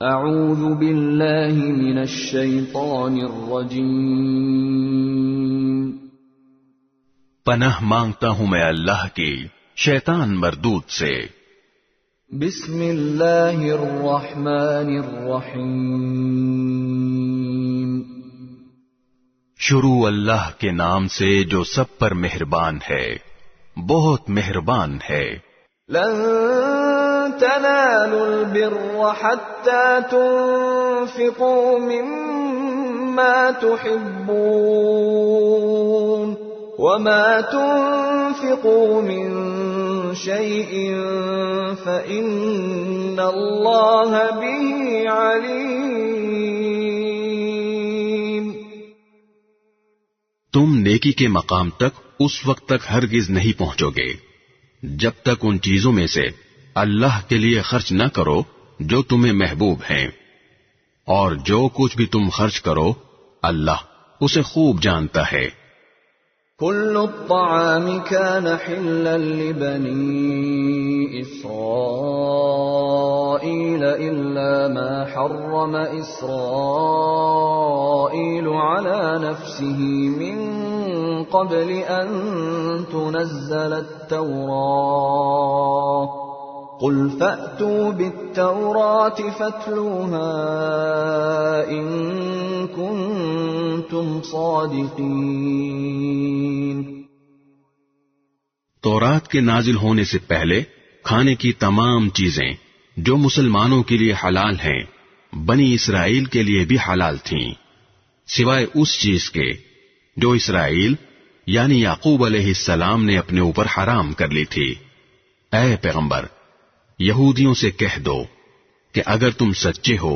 اعوذ باللہ من الشیطان الرجیم، پناہ مانگتا ہوں میں اللہ کی شیطان مردود سے۔ بسم اللہ الرحمن الرحیم، شروع اللہ کے نام سے جو سب پر مہربان ہے، بہت مہربان ہے۔ لن تنالوا البر حتى تنفقوا مما تحبون وما تنفقوا من شيء فإن الله به عليم۔ تم نیکی کے مقام تک اس وقت تک ہرگز نہیں پہنچو گے جب تک ان چیزوں میں سے اللہ کے لیے خرچ نہ کرو جو تمہیں محبوب ہیں، اور جو کچھ بھی تم خرچ کرو اللہ اسے خوب جانتا ہے۔ كل الطعام كان حلا لبني إسرائيل إلا ما حرم إسرائيل على نفسه من قبل أن تنزل التوراة قل فأتوا بالتوراة فاتلوها إن كنتم صادقين۔ تورات کے نازل ہونے سے پہلے کھانے کی تمام چیزیں جو مسلمانوں کے لیے حلال ہیں بنی اسرائیل کے لیے بھی حلال تھیں، سوائے اس چیز کے جو اسرائیل یعنی یعقوب علیہ السلام نے اپنے اوپر حرام کر لی تھی۔ اے پیغمبر، یہودیوں سے کہہ دو کہ اگر تم سچے ہو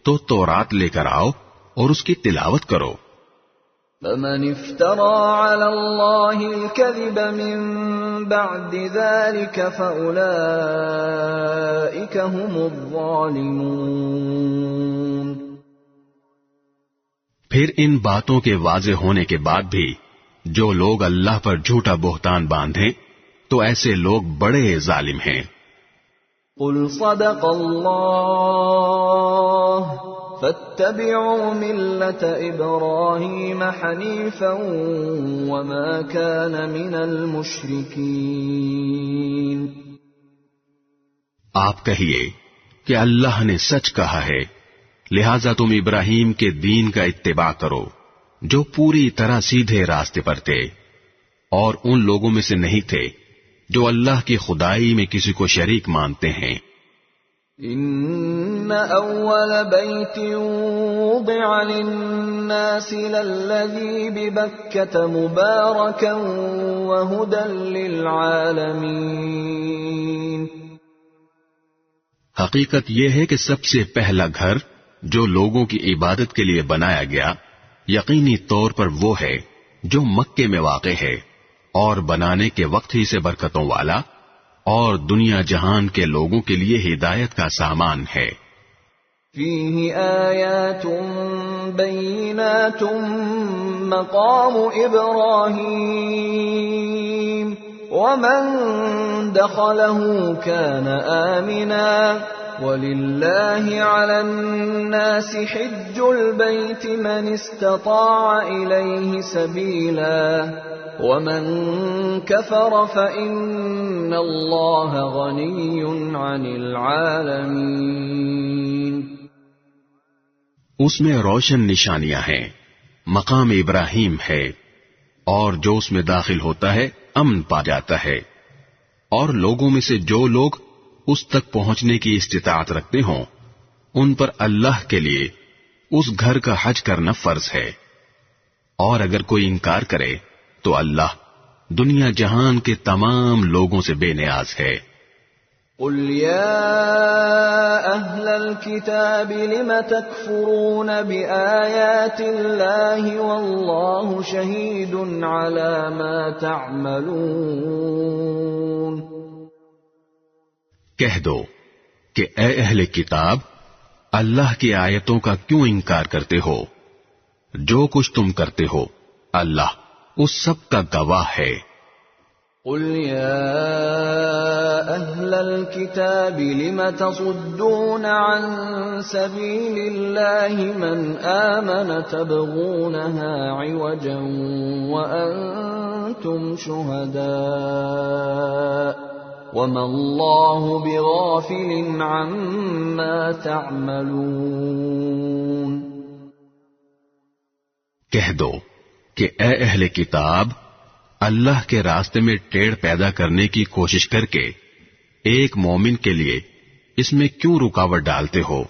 تو تورات لے کر آؤ اور اس کی تلاوت کرو۔ فمن افترى على الله الكذب من بعد ذلك فأولئك هم الظالمون۔ پھر ان باتوں کے واضح ہونے کے بعد بھی جو لوگ اللہ پر جھوٹا بہتان باندھیں تو ایسے لوگ بڑے ظالم ہیں۔ قل صدق اللہ فاتبعوا ملة إبراهيم حنيفا وما كان من المشركين۔ آپ کہیے کہ اللہ نے سچ کہا ہے، لہذا تم ابراہیم کے دین کا اتباع کرو جو پوری طرح سیدھے راستے پر تھے، اور ان لوگوں میں سے نہیں تھے جو اللہ کی خدائی میں کسی کو شریک مانتے ہیں۔ ان اول بیت وضع للناس للذی ببکۃ مبارکا وہدی للعالمین۔ حقیقت یہ ہے کہ سب سے پہلا گھر جو لوگوں کی عبادت کے لیے بنایا گیا یقینی طور پر وہ ہے جو مکے میں واقع ہے، اور بنانے کے وقت ہی سے برکتوں والا اور دنیا جہان کے لوگوں کے لیے ہدایت کا سامان ہے۔ فیہ آیات بینات مقام ابراہیم ومن دخلہ کان آمنا وَلِلَّهِ عَلَى النَّاسِ حِجُّ الْبَيْتِ مَنِ اسْتَطَاعَ إِلَيْهِ سَبِيلًا وَمَنْ كَفَرَ فَإِنَّ اللَّهَ غَنِيٌّ عَنِ الْعَالَمِينَ۔ اس میں روشن نشانیاں ہیں، مقام ابراہیم ہے، اور جو اس میں داخل ہوتا ہے امن پا جاتا ہے، اور لوگوں میں سے جو لوگ اس تک پہنچنے کی استطاعت رکھتے ہوں ان پر اللہ کے لیے اس گھر کا حج کرنا فرض ہے، اور اگر کوئی انکار کرے تو اللہ دنیا جہان کے تمام لوگوں سے بے نیاز ہے۔ قل یا اہل الکتاب لم تکفرون بآیات اللہ واللہ شہید علی ما تعملون۔ کہہ دو کہ اے اہل کتاب، اللہ کی آیتوں کا کیوں انکار کرتے ہو؟ جو کچھ تم کرتے ہو اللہ اس سب کا گواہ ہے۔ قل يا أهل الكتاب لم تصدون عن سبيل الله من آمن تبغونها عوجا وأنتم شهداء وما الله بغافل عما تعملون۔ کہہ دو کہ اے اہل کتاب، اللہ کے راستے میں ٹیڑھ پیدا کرنے کی کوشش کر کے ایک مومن کے لیے اس میں کیوں رکاوٹ ڈالتے ہو،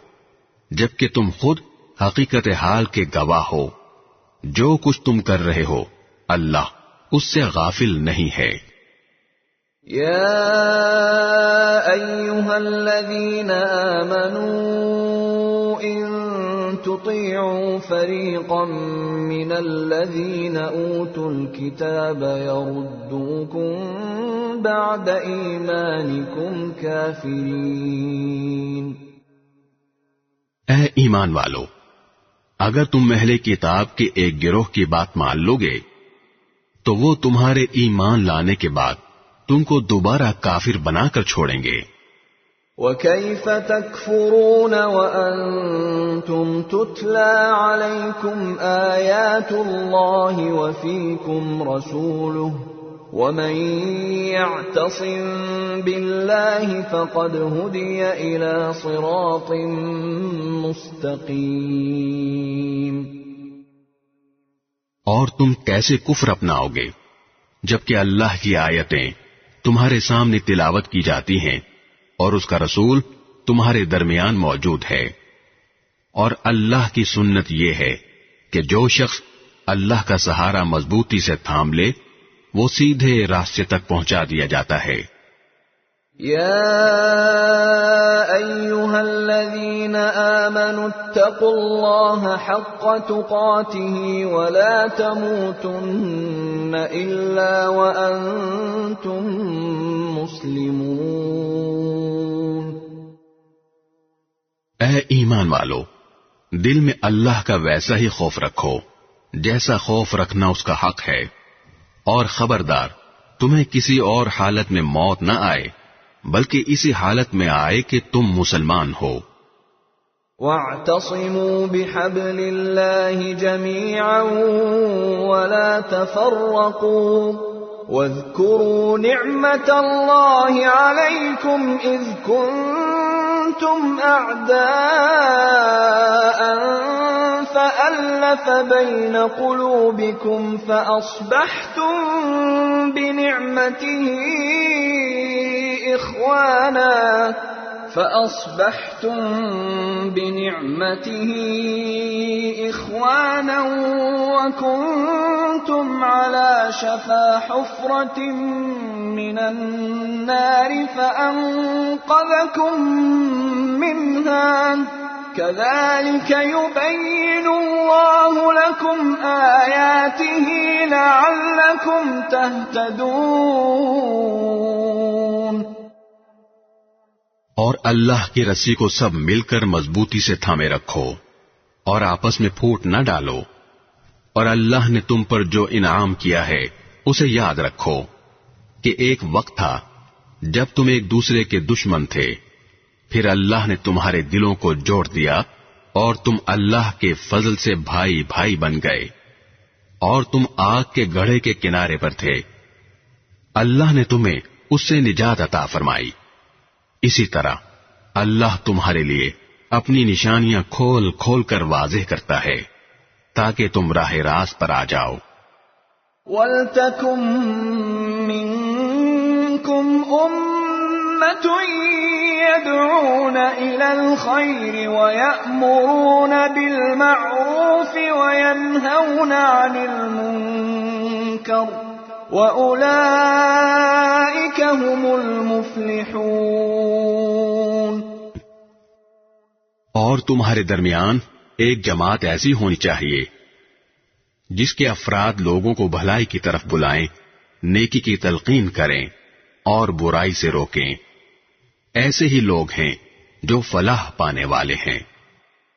جبکہ تم خود حقیقت حال کے گواہ ہو۔ جو کچھ تم کر رہے ہو اللہ اس سے غافل نہیں ہے۔ یا ایھا الذین آمنوا ان تطیعوا فریقا من الذین اوتوا الکتاب یردوکم بعد ایمانکم کافرین۔ اے ایمان والو، اگر تم اہل کتاب کے ایک گروہ کی بات مان لو گے تو وہ تمہارے ایمان لانے کے بعد تم کو دوبارہ کافر بنا کر چھوڑیں گے۔ وَكَيْفَ تَكْفُرُونَ وَأَنْتُمْ تُتْلَى عَلَيْكُمْ آيَاتُ اللَّهِ وَفِيكُمْ رَسُولُهُ وَمَنْ يَعْتَصِمْ بِاللَّهِ فَقَدْ هُدِيَ إِلَى صِرَاطٍ مُسْتَقِيمٍ۔ اور تم کیسے کفر اپناؤ گے جبکہ اللہ کی آیتیں تمہارے سامنے تلاوت کی جاتی ہیں اور اس کا رسول تمہارے درمیان موجود ہے، اور اللہ کی سنت یہ ہے کہ جو شخص اللہ کا سہارا مضبوطی سے تھام لے وہ سیدھے راستے تک پہنچا دیا جاتا ہے۔ یا ایھا الذین آمنوا اتقوا اللہ حق تقاته ولا تموتن الا وانتم مسلمون۔ اے ایمان والو، دل میں اللہ کا ویسا ہی خوف رکھو جیسا خوف رکھنا اس کا حق ہے، اور خبردار تمہیں کسی اور حالت میں موت نہ آئے بلکہ اسی حالت میں آئے کہ تم مسلمان ہو۔ وَاعْتَصِمُوا بِحَبْلِ اللَّهِ جَمِيعًا وَلَا تَفَرَّقُوا وَاذْكُرُوا نِعْمَةَ اللَّهِ عَلَيْكُمْ إِذْ كُنتُمْ أَعْدَاءً فَأَلَّفَ بَيْنَ قُلُوبِكُمْ فَأَصْبَحْتُمْ بِنِعْمَتِهِ إخوانا وكنتم على شفا حفرة من النار فأنقذكم منها كذلك يبين الله لكم آياته لعلكم تهتدون۔ اور اللہ کی رسی کو سب مل کر مضبوطی سے تھامے رکھو اور آپس میں پھوٹ نہ ڈالو، اور اللہ نے تم پر جو انعام کیا ہے اسے یاد رکھو کہ ایک وقت تھا جب تم ایک دوسرے کے دشمن تھے، پھر اللہ نے تمہارے دلوں کو جوڑ دیا اور تم اللہ کے فضل سے بھائی بھائی بن گئے، اور تم آگ کے گڑھے کے کنارے پر تھے، اللہ نے تمہیں اس سے نجات عطا فرمائی۔ اسی طرح اللہ تمہارے لیے اپنی نشانیاں کھول کھول کر واضح کرتا ہے تاکہ تم راہ راست پر آ جاؤ۔ وَلْتَكُن مِّنكُمْ أُمَّةٌ يَدْعُونَ إِلَى الْخَيْرِ وَيَأْمُرُونَ بِالْمَعْرُوفِ وَيَنْهَوْنَ عَنِ الْمُنكَرِ وَأُولَئِكَ هُمُ الْمُفْلِحُونَ۔ اور تمہارے درمیان ایک جماعت ایسی ہونی چاہیے جس کے افراد لوگوں کو بھلائی کی طرف بلائیں، نیکی کی تلقین کریں اور برائی سے روکیں۔ ایسے ہی لوگ ہیں جو فلاح پانے والے ہیں۔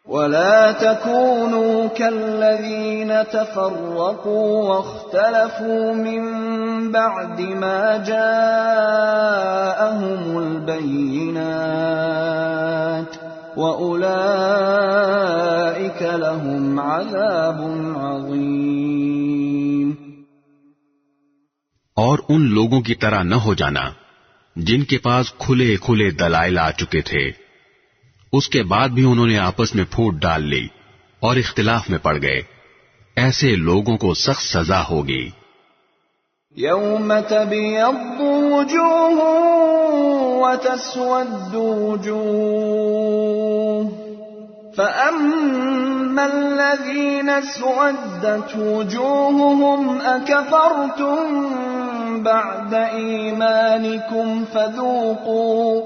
ولا تكونوا كالذين تفرقوا واختلفوا من بعد ما جاءهم البينات وأولئك لهم عذاب عظيم۔ اور ان لوگوں کی طرح نہ ہو جانا جن کے پاس کھلے کھلے دلائل آ چکے تھے، اس کے بعد بھی انہوں نے آپس میں پھوٹ ڈال لی اور اختلاف میں پڑ گئے، ایسے لوگوں کو سخت سزا ہوگی۔ یوم تبیض وجوہ وتسود وجوہ فأما الذین اسودت وجوہہم اکفرتم بعد ایمانکم فذوقوا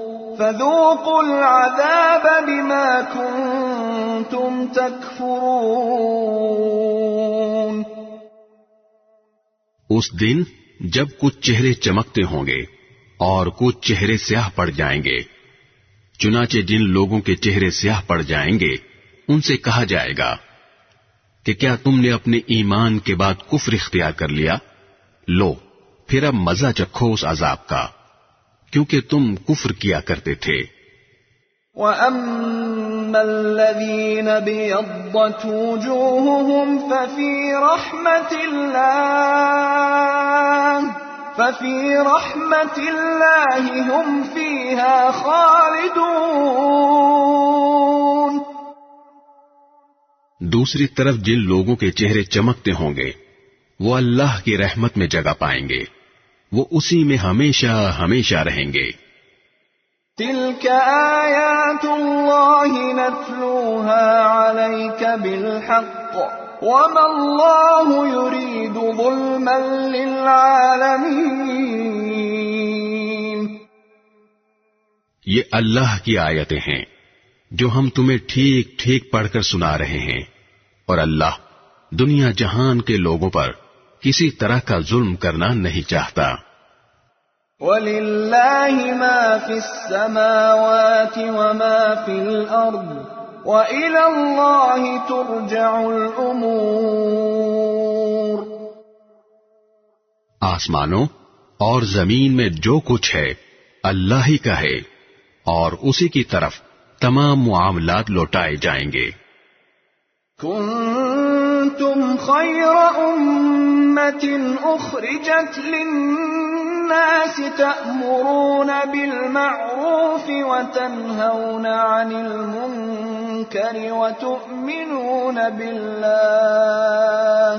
العذاب بما کنتم تکفرون۔ اس دن جب کچھ چہرے چمکتے ہوں گے اور کچھ چہرے سیاہ پڑ جائیں گے، چنانچہ جن لوگوں کے چہرے سیاہ پڑ جائیں گے ان سے کہا جائے گا کہ کیا تم نے اپنے ایمان کے بعد کفر اختیار کر لیا؟ لو پھر اب مزہ چکھو اس عذاب کا، کیونکہ تم کفر کیا کرتے تھے۔ وَأَمَّا الَّذِينَ بِيَضَّتْ وُجُوهُهُمْ فَفِي رَحْمَةِ اللَّهِ هُمْ فِيهَا خَالِدُونَ۔ دوسری طرف جن لوگوں کے چہرے چمکتے ہوں گے وہ اللہ کی رحمت میں جگہ پائیں گے، وہ اسی میں ہمیشہ ہمیشہ رہیں گے۔ تِلْكَ آیاتُ اللَّهِ نَتْلُوهَا عَلَيْكَ بِالْحَقِّ وَمَا اللَّهُ يُرِيدُ ظُلْمًا لِّلْعَالَمِينَ۔ یہ اللہ کی آیتیں ہیں جو ہم تمہیں ٹھیک ٹھیک پڑھ کر سنا رہے ہیں، اور اللہ دنیا جہان کے لوگوں پر کسی طرح کا ظلم کرنا نہیں چاہتا۔ وَلِلَّهِ مَا فِي السَّمَاوَاتِ وَمَا فِي الْأَرْضِ وَإِلَى اللَّهِ تُرْجَعُ الْأُمُورُ۔ آسمانوں اور زمین میں جو کچھ ہے اللہ ہی کا ہے، اور اسی کی طرف تمام معاملات لوٹائے جائیں گے۔ كنتم خير أمة أخرجت للناس تأمرون بالمعروف وتنهون عن المنكر وتؤمنون بالله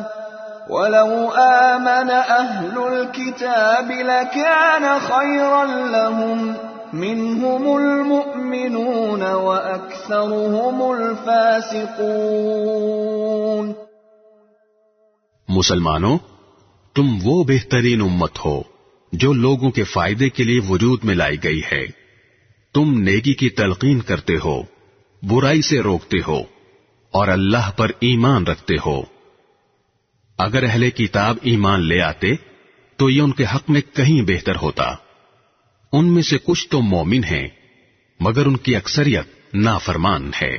ولو آمن أهل الكتاب لكان خيرا لهم منهم المؤمنون وأكثرهم الفاسقون۔ مسلمانوں، تم وہ بہترین امت ہو جو لوگوں کے فائدے کے لیے وجود میں لائی گئی ہے۔ تم نیکی کی تلقین کرتے ہو، برائی سے روکتے ہو، اور اللہ پر ایمان رکھتے ہو۔ اگر اہل کتاب ایمان لے آتے تو یہ ان کے حق میں کہیں بہتر ہوتا۔ ان میں سے کچھ تو مومن ہیں مگر ان کی اکثریت نافرمان ہے۔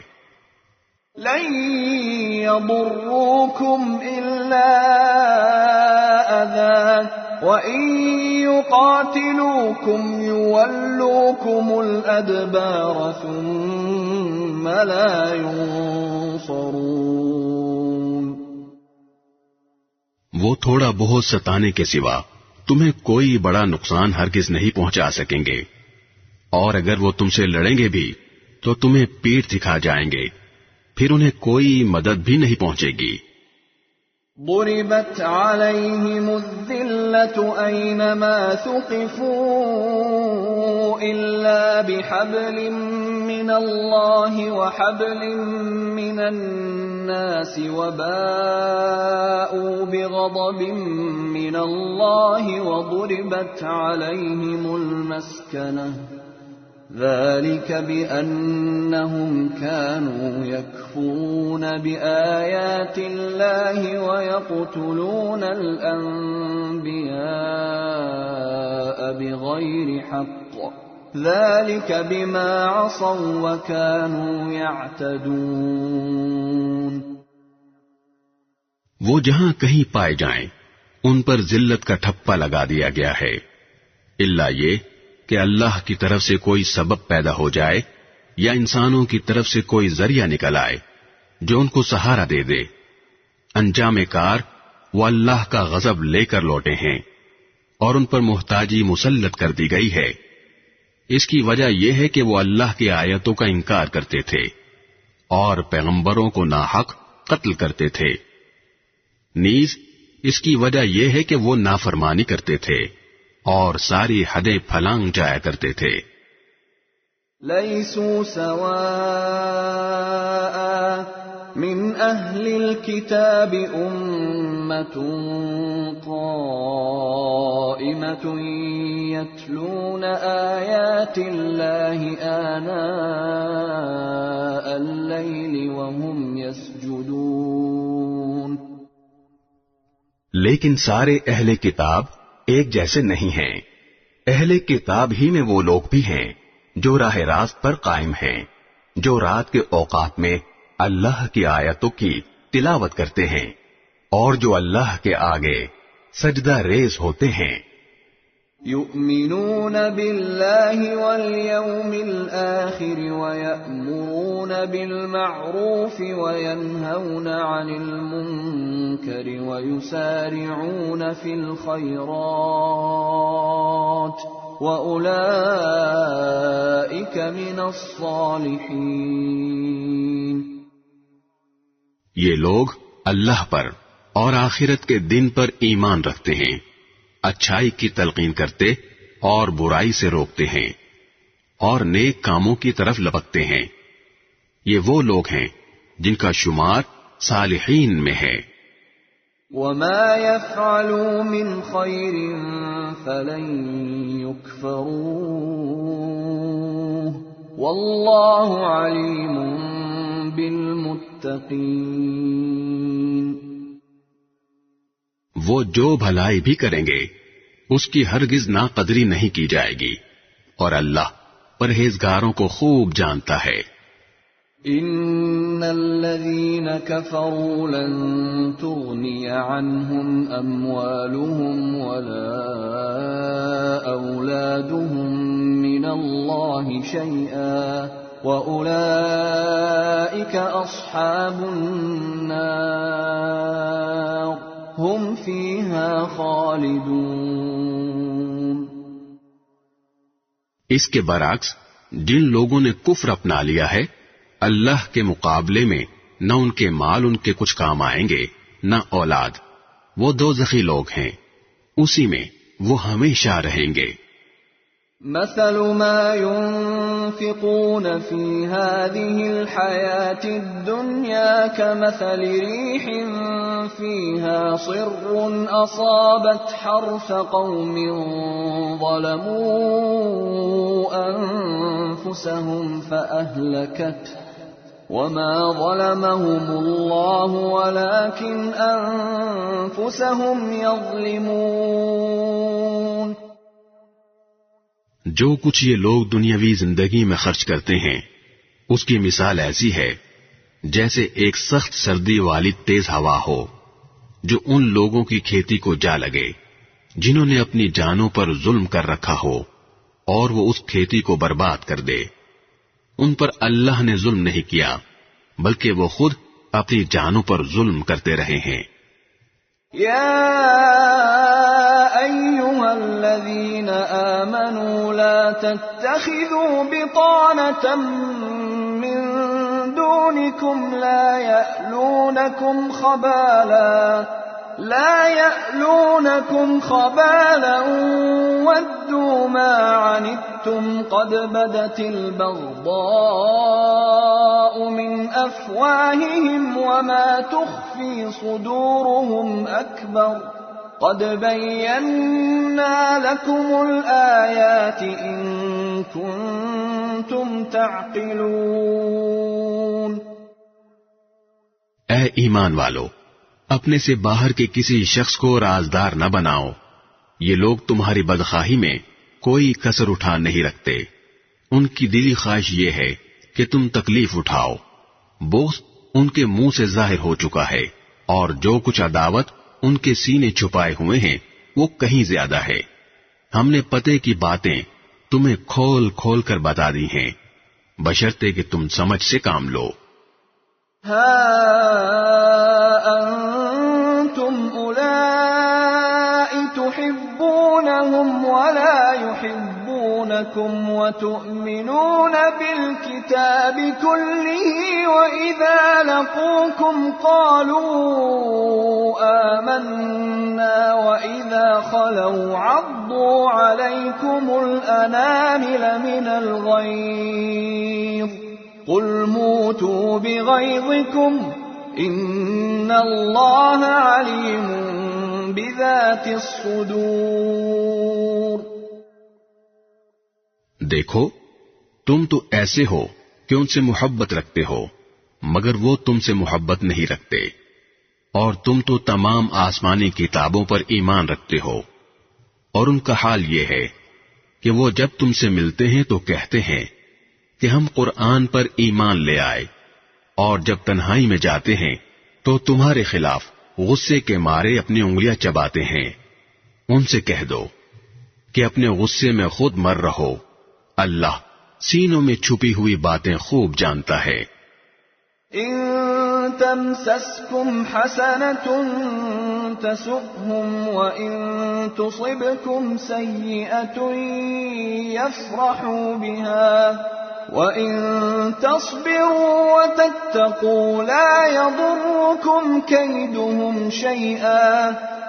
لن يضروكم إلا أذى وإن يقاتلوكم يولوكم الأدبار ثم لا ينصرون۔ وہ تھوڑا بہت ستانے کے سوا تمہیں کوئی بڑا نقصان ہرگز نہیں پہنچا سکیں گے، اور اگر وہ تم سے لڑیں گے بھی تو تمہیں پیٹھ دکھا جائیں گے، پھر انہیں کوئی مدد بھی نہیں پہنچے گی۔ ضربت عليهم الذلة أينما ثقفوا إلا بحبل من الله وحبل من الناس وباءوا بغضب من الله وضربت عليهم المسكنة ذلك بأنهم كانوا يكفرون بآيات الله ويقتلون الأنبياء بغير حق ذلك بما عصوا وكانوا يعتدون. وہ جہاں کہیں پائے جائیں ان پر ذلت کا ٹھپا لگا دیا گیا ہے، الا یہ کہ اللہ کی طرف سے کوئی سبب پیدا ہو جائے یا انسانوں کی طرف سے کوئی ذریعہ نکل آئے جو ان کو سہارا دے دے. انجام کار وہ اللہ کا غضب لے کر لوٹے ہیں اور ان پر محتاجی مسلط کر دی گئی ہے. اس کی وجہ یہ ہے کہ وہ اللہ کی آیتوں کا انکار کرتے تھے اور پیغمبروں کو ناحق قتل کرتے تھے. نیز اس کی وجہ یہ ہے کہ وہ نافرمانی کرتے تھے اور ساری حدیں پھلانگ جایا کرتے تھے. لیسوا سواء من اہل الكتاب امة قائمة يتلون آیات اللہ آناء اللیل وهم يسجدون. لیکن سارے اہل کتاب ایک جیسے نہیں ہیں. اہل کتاب ہی میں وہ لوگ بھی ہیں جو راہ راست پر قائم ہیں، جو رات کے اوقات میں اللہ کی آیتوں کی تلاوت کرتے ہیں اور جو اللہ کے آگے سجدہ ریز ہوتے ہیں. یؤمنون باللہ والیوم الآخر ویأمرون بالمعروف وینہون عن المنکر ویسارعون فی الخیرات وأولئک من الصالحین. یہ لوگ اللہ پر اور آخرت کے دن پر ایمان رکھتے ہیں، اچھائی کی تلقین کرتے اور برائی سے روکتے ہیں اور نیک کاموں کی طرف لپکتے ہیں. یہ وہ لوگ ہیں جن کا شمار صالحین میں ہے. وما يفعلوا من خير فلن يكفروه والله عليم بالمتقين. وہ جو بھلائی بھی کریں گے اس کی ہرگز ناقدری نہیں کی جائے گی اور اللہ پرہیزگاروں کو خوب جانتا ہے. ان الذين كفروا لن تغني عنهم اموالهم ولا اولادهم من الله شيئا واولئك اصحاب النار هم فيها خالدون. اس کے برعکس جن لوگوں نے کفر اپنا لیا ہے اللہ کے مقابلے میں نہ ان کے مال ان کے کچھ کام آئیں گے نہ اولاد، وہ دوزخی لوگ ہیں، اسی میں وہ ہمیشہ رہیں گے. مثل ما ينفقون في هذه الحياة الدنيا كمثل ريح فيها صر أصابت حرث قوم ظلموا أنفسهم فأهلكته وما ظلمهم الله ولكن أنفسهم يظلمون. جو کچھ یہ لوگ دنیاوی زندگی میں خرچ کرتے ہیں اس کی مثال ایسی ہے جیسے ایک سخت سردی والی تیز ہوا ہو جو ان لوگوں کی کھیتی کو جا لگے جنہوں نے اپنی جانوں پر ظلم کر رکھا ہو اور وہ اس کھیتی کو برباد کر دے. ان پر اللہ نے ظلم نہیں کیا بلکہ وہ خود اپنی جانوں پر ظلم کرتے رہے ہیں. يا أيها الذين آمنوا لا تتخذوا بطانة من دونكم لا يألونكم خبالا ودوا ما عنتم قد بدت البغضاء من أفواههم وما تخفي صدورهم أكبر قد بينا لكم الآيات إن كنتم تعقلون. اے ایمان والو، اپنے سے باہر کے کسی شخص کو رازدار نہ بناؤ. یہ لوگ تمہاری بدخواہی میں کوئی کسر اٹھا نہیں رکھتے ان کی دلی خواہش یہ ہے کہ تم تکلیف اٹھاؤ. بغض ان کے منہ سے ظاہر ہو چکا ہے اور جو کچھ عداوت ان کے سینے چھپائے ہوئے ہیں وہ کہیں زیادہ ہے. ہم نے پتے کی باتیں تمہیں کھول کھول کر بتا دی ہیں بشرطے کہ تم سمجھ سے کام لو. انتم اولئک تحبونهم ولا يحبونكم وتؤمنون بالكتاب كله وإذا لقوكم قالوا آمنا وإذا خلوا عضوا عليكم الأنامل من الغيظ قل موتوا بغيظكم ان اللہ علیم بذات الصدور. دیکھو تم تو ایسے ہو کہ ان سے محبت رکھتے ہو مگر وہ تم سے محبت نہیں رکھتے، اور تم تو تمام آسمانی کتابوں پر ایمان رکھتے ہو، اور ان کا حال یہ ہے کہ وہ جب تم سے ملتے ہیں تو کہتے ہیں کہ ہم قرآن پر ایمان لے آئے، اور جب تنہائی میں جاتے ہیں تو تمہارے خلاف غصے کے مارے اپنی انگلیاں چباتے ہیں. ان سے کہہ دو کہ اپنے غصے میں خود مر رہو، اللہ سینوں میں چھپی ہوئی باتیں خوب جانتا ہے. ان تمسسكم حسنة تسؤهم وان تصبكم سيئة يفرحوا بها وَإِن تَصْبِرُوا وَتَتَّقُوا لَا يَضُرُّكُمْ كَيْدُهُمْ شَيْئًا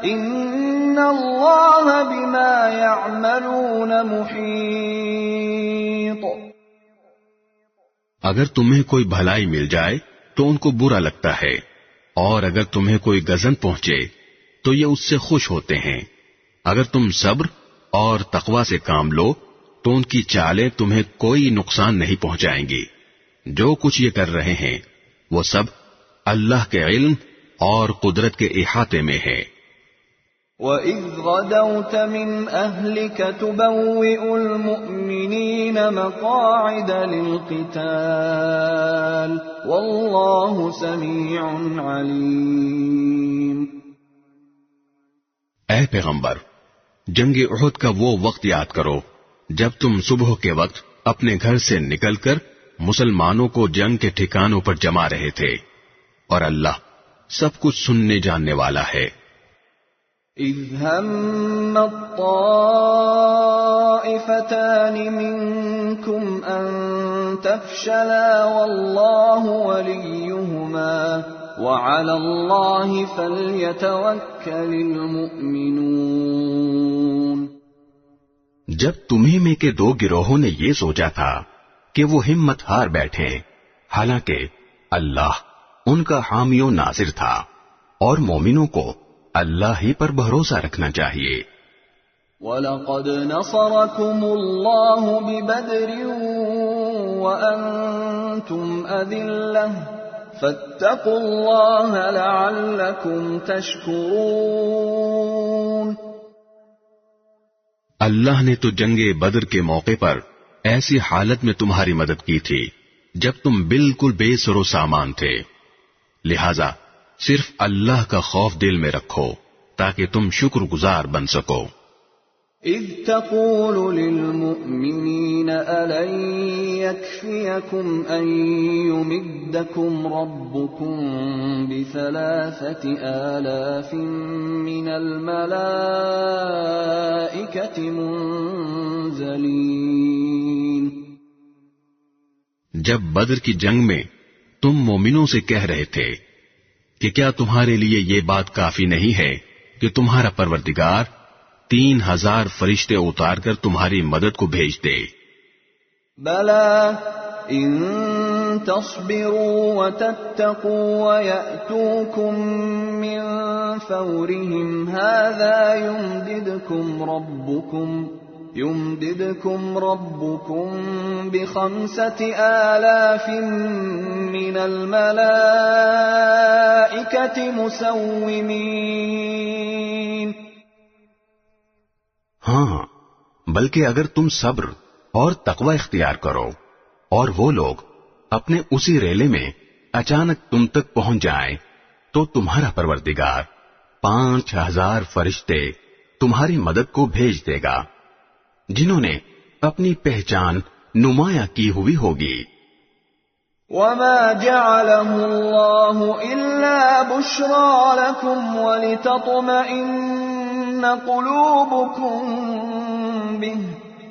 إِنَّ اللَّهَ بِمَا يَعْمَلُونَ مُحِيطٌ. اگر تمہیں کوئی بھلائی مل جائے تو ان کو برا لگتا ہے، اور اگر تمہیں کوئی غضب پہنچے تو یہ اس سے خوش ہوتے ہیں. اگر تم صبر اور تقوی سے کام لو تو ان کی چالیں تمہیں کوئی نقصان نہیں پہنچائیں گی. جو کچھ یہ کر رہے ہیں وہ سب اللہ کے علم اور قدرت کے احاطے میں ہے. وَإِذْ غَدَوْتَ مِنْ أَهْلِكَ تُبَوِّئُ الْمُؤْمِنِينَ مَقَاعِدَ لِلْقِتَالِ وَاللَّهُ سَمِيعٌ عَلِيمٌ. اے پیغمبر، جنگ احد کا وہ وقت یاد کرو جب تم صبح کے وقت اپنے گھر سے نکل کر مسلمانوں کو جنگ کے ٹھکانوں پر جما رہے تھے، اور اللہ سب کچھ سننے جاننے والا ہے. اذ هم الطائفتان منكم ان تفشلا والله وليهما وعلى الله فليتوكل المؤمنون. جب تمہیں میں کے دو گروہوں نے یہ سوچا تھا کہ وہ ہمت ہار بیٹھے، حالانکہ اللہ ان کا حامی و ناصر تھا، اور مومنوں کو اللہ ہی پر بھروسہ رکھنا چاہیے. وَلَقَدْ نَصَرَكُمُ اللَّهُ بِبَدْرٍ وَأَنْتُمْ أَذِلَّةٌ فَاتَّقُوا اللَّهَ لَعَلَّكُمْ تَشْكُرُونَ. اللہ نے تو جنگ بدر کے موقع پر ایسی حالت میں تمہاری مدد کی تھی جب تم بالکل بے سر و سامان تھے، لہذا صرف اللہ کا خوف دل میں رکھو تاکہ تم شکر گزار بن سکو. اذ تقول للمؤمنین ألن يكفيكم ان يمدكم ربكم ب3,000 من الملائكة منزلین. جب بدر کی جنگ میں تم مومنوں سے کہہ رہے تھے کہ کیا تمہارے لیے یہ بات کافی نہیں ہے کہ تمہارا پروردگار 3,000 فرشتے اتار کر تمہاری مدد کو بھیج دے؟ بلا ان تصبروا وتتقوا ويأتوكم من فورهم هذا يمددكم ربكم ب5,000 من الملائكة مسومين. ہاں، بلکہ اگر تم صبر اور تقوی اختیار کرو، اور وہ لوگ اپنے اسی ریلے میں اچانک تم تک پہنچ جائیں تو تمہارا پروردگار 5000 فرشتے تمہاری مدد کو بھیج دے گا، جنہوں نے اپنی پہچان نمایاں کی ہوئی ہوگی۔ وما جعله الله إلا بشرى لكم ولتطمئن قلوبكم به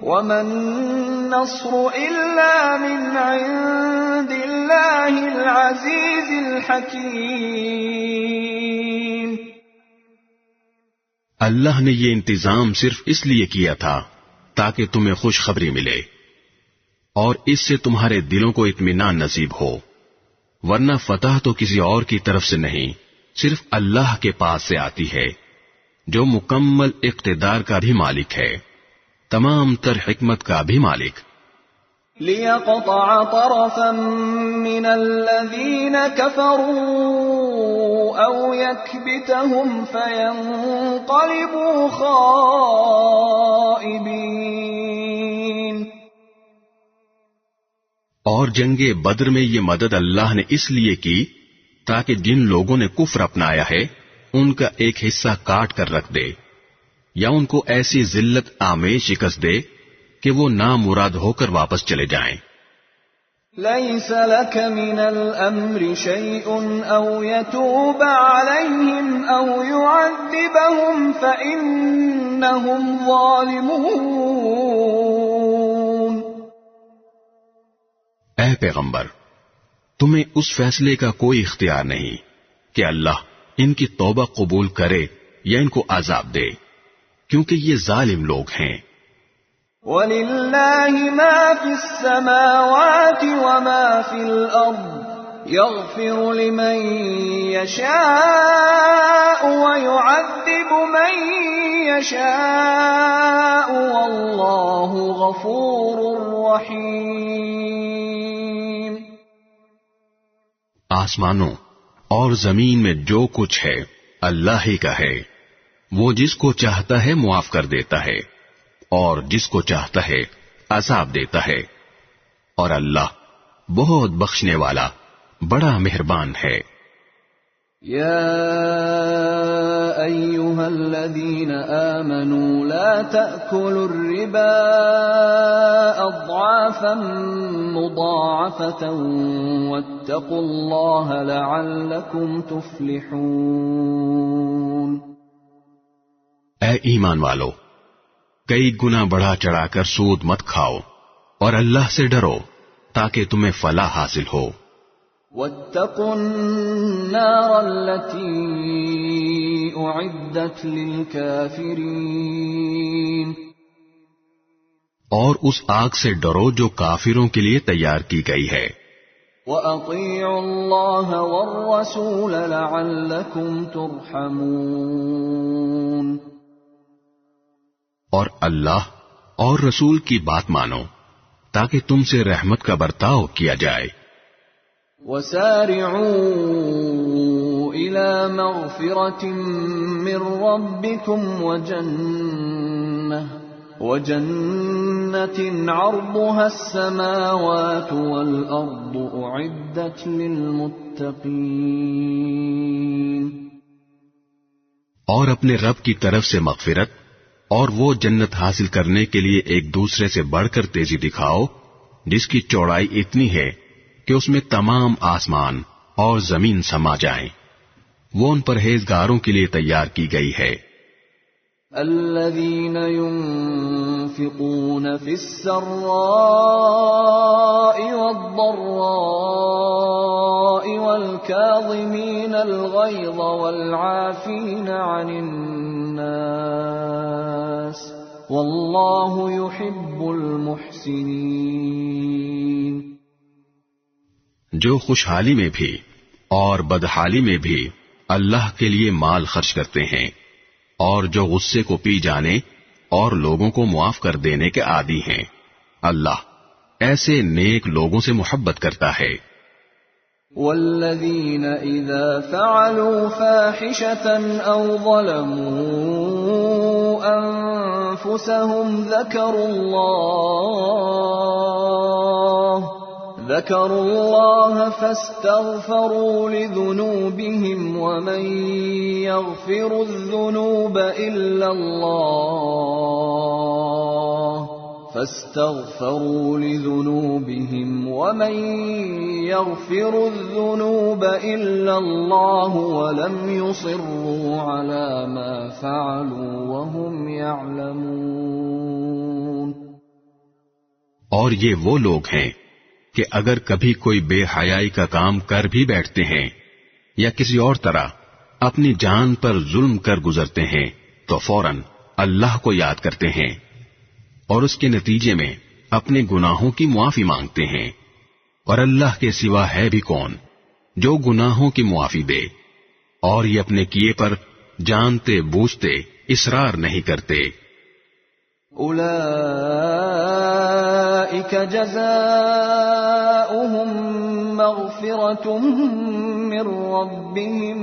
وما النصر إلا من عند الله العزيز الحكيم۔ اللہ نے یہ انتظام صرف اس لیے کیا تھا تاکہ تمہیں خوشخبری ملے اور اس سے تمہارے دلوں کو اطمینان نصیب ہو، ورنہ فتح تو کسی اور کی طرف سے نہیں، صرف اللہ کے پاس سے آتی ہے، جو مکمل اقتدار کا بھی مالک ہے، تمام تر حکمت کا بھی مالک۔ لِيَقْطَعَ طَرَفًا مِّنَ الَّذِينَ كَفَرُوا أَوْ يَكْبِتَهُمْ فَيَنقَلِبُوا خَائِبِينَ۔ اور جنگ بدر میں یہ مدد اللہ نے اس لیے کی تاکہ جن لوگوں نے کفر اپنایا ہے ان کا ایک حصہ کاٹ کر رکھ دے، یا ان کو ایسی ذلت آمیز شکست دے کہ وہ نامراد ہو کر واپس چلے جائیں۔ لَيْسَ لَكَ مِنَ الْأَمْرِ شَيْءٌ أَوْ يَتُوبَ عَلَيْهِمْ أَوْ يُعَذِّبَهُمْ فَإِنَّهُمْ ظَالِمُونَ۔ اے پیغمبر، تمہیں اس فیصلے کا کوئی اختیار نہیں کہ اللہ ان کی توبہ قبول کرے یا ان کو عذاب دے، کیونکہ یہ ظالم لوگ ہیں۔ وَلِلَّهِ مَا فِي السَّمَاوَاتِ وَمَا فِي الْأَرْضِ يَغْفِرُ لِمَن يَشَاءُ وَيُعَذِّبُ مَن يَشَاءُ وَاللَّهُ غَفُورٌ رَّحِيمٌ۔ آسمانوں اور زمین میں جو کچھ ہے اللہ ہی کا ہے، وہ جس کو چاہتا ہے معاف کر دیتا ہے اور جس کو چاہتا ہے عذاب دیتا ہے، اور اللہ بہت بخشنے والا بڑا مہربان ہے۔ يا أيها الذين آمنوا لا تأكلوا الربا أضعافا مضاعفة واتقوا الله لعلكم تفلحون۔ اے ایمان والو، کئی گنا بڑھا چڑھا کر سود مت کھاؤ اور اللہ سے ڈرو تاکہ تمہیں فلاح حاصل ہو۔ واتقوا النار التي أعدت للكافرين۔ اور اس آگ سے ڈرو جو کافروں کے لیے تیار کی گئی ہے۔ وَأَطِيعُوا اللَّهَ وَالرَّسُولَ لَعَلَّكُمْ تُرْحَمُونَ۔ اور اللہ اور رسول کی بات مانو تاکہ تم سے رحمت کا برتاؤ کیا جائے۔ وَسَارِعُوا إِلَى مَغْفِرَةٍ مِّن رَّبِّكُمْ وَجَنَّةٍ عَرْضُهَا السَّمَاوَاتُ وَالْأَرْضُ أُعِدَّتْ لِلْمُتَّقِينَ۔ اور اپنے رب کی طرف سے مغفرت اور وہ جنت حاصل کرنے کے لیے ایک دوسرے سے بڑھ کر تیزی دکھاؤ جس کی چوڑائی اتنی ہے کہ اس میں تمام آسمان اور زمین سما جائیں، وہ ان پرہیزگاروں کے لیے تیار کی گئی ہے۔ الذين ينفقون في السراء والضراء والكاظمين الغيظ والعافين عن الناس والله يحب المحسنين۔ جو خوشحالی میں بھی اور بدحالی میں بھی اللہ کے لیے مال خرچ کرتے ہیں، اور جو غصے کو پی جانے اور لوگوں کو معاف کر دینے کے عادی ہیں، اللہ ایسے نیک لوگوں سے محبت کرتا ہے۔ والذین اذا فعلوا فاحشة او ظلموا أنفسهم ذكروا الله فاستغفروا لذنوبهم ومن يغفر الذنوب إلا الله فاستغفروا لذنوبهم ومن يغفر الذنوب إلا الله ولم يصروا على ما فعلوا وهم يعلمون. اور یہ وہ لوگ ہیں کہ اگر کبھی کوئی بے حیائی کا کام کر بھی بیٹھتے ہیں یا کسی اور طرح اپنی جان پر ظلم کر گزرتے ہیں تو فوراً اللہ کو یاد کرتے ہیں اور اس کے نتیجے میں اپنے گناہوں کی معافی مانگتے ہیں، اور اللہ کے سوا ہے بھی کون جو گناہوں کی معافی دے، اور یہ اپنے کیے پر جانتے بوجھتے اصرار نہیں کرتے. اولئک جزاؤہم مغفرۃ من ربہم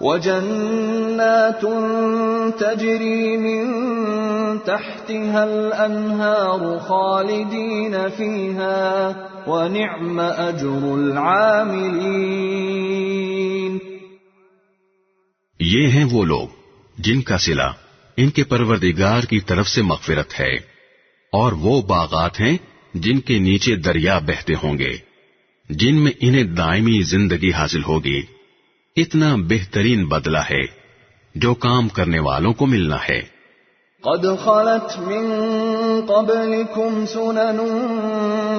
وجنات تجری من تحتها الانہار خالدین فیہا ونعم اجر العاملین. یہ ہیں وہ لوگ جن کا صلہ ان کے پروردگار کی طرف سے مغفرت ہے، اور وہ باغات ہیں جن کے نیچے دریا بہتے ہوں گے، جن میں انہیں دائمی زندگی حاصل ہوگی. اتنا بہترین بدلہ ہے جو کام کرنے والوں کو ملنا ہے. قد خلت من قبلكم سنن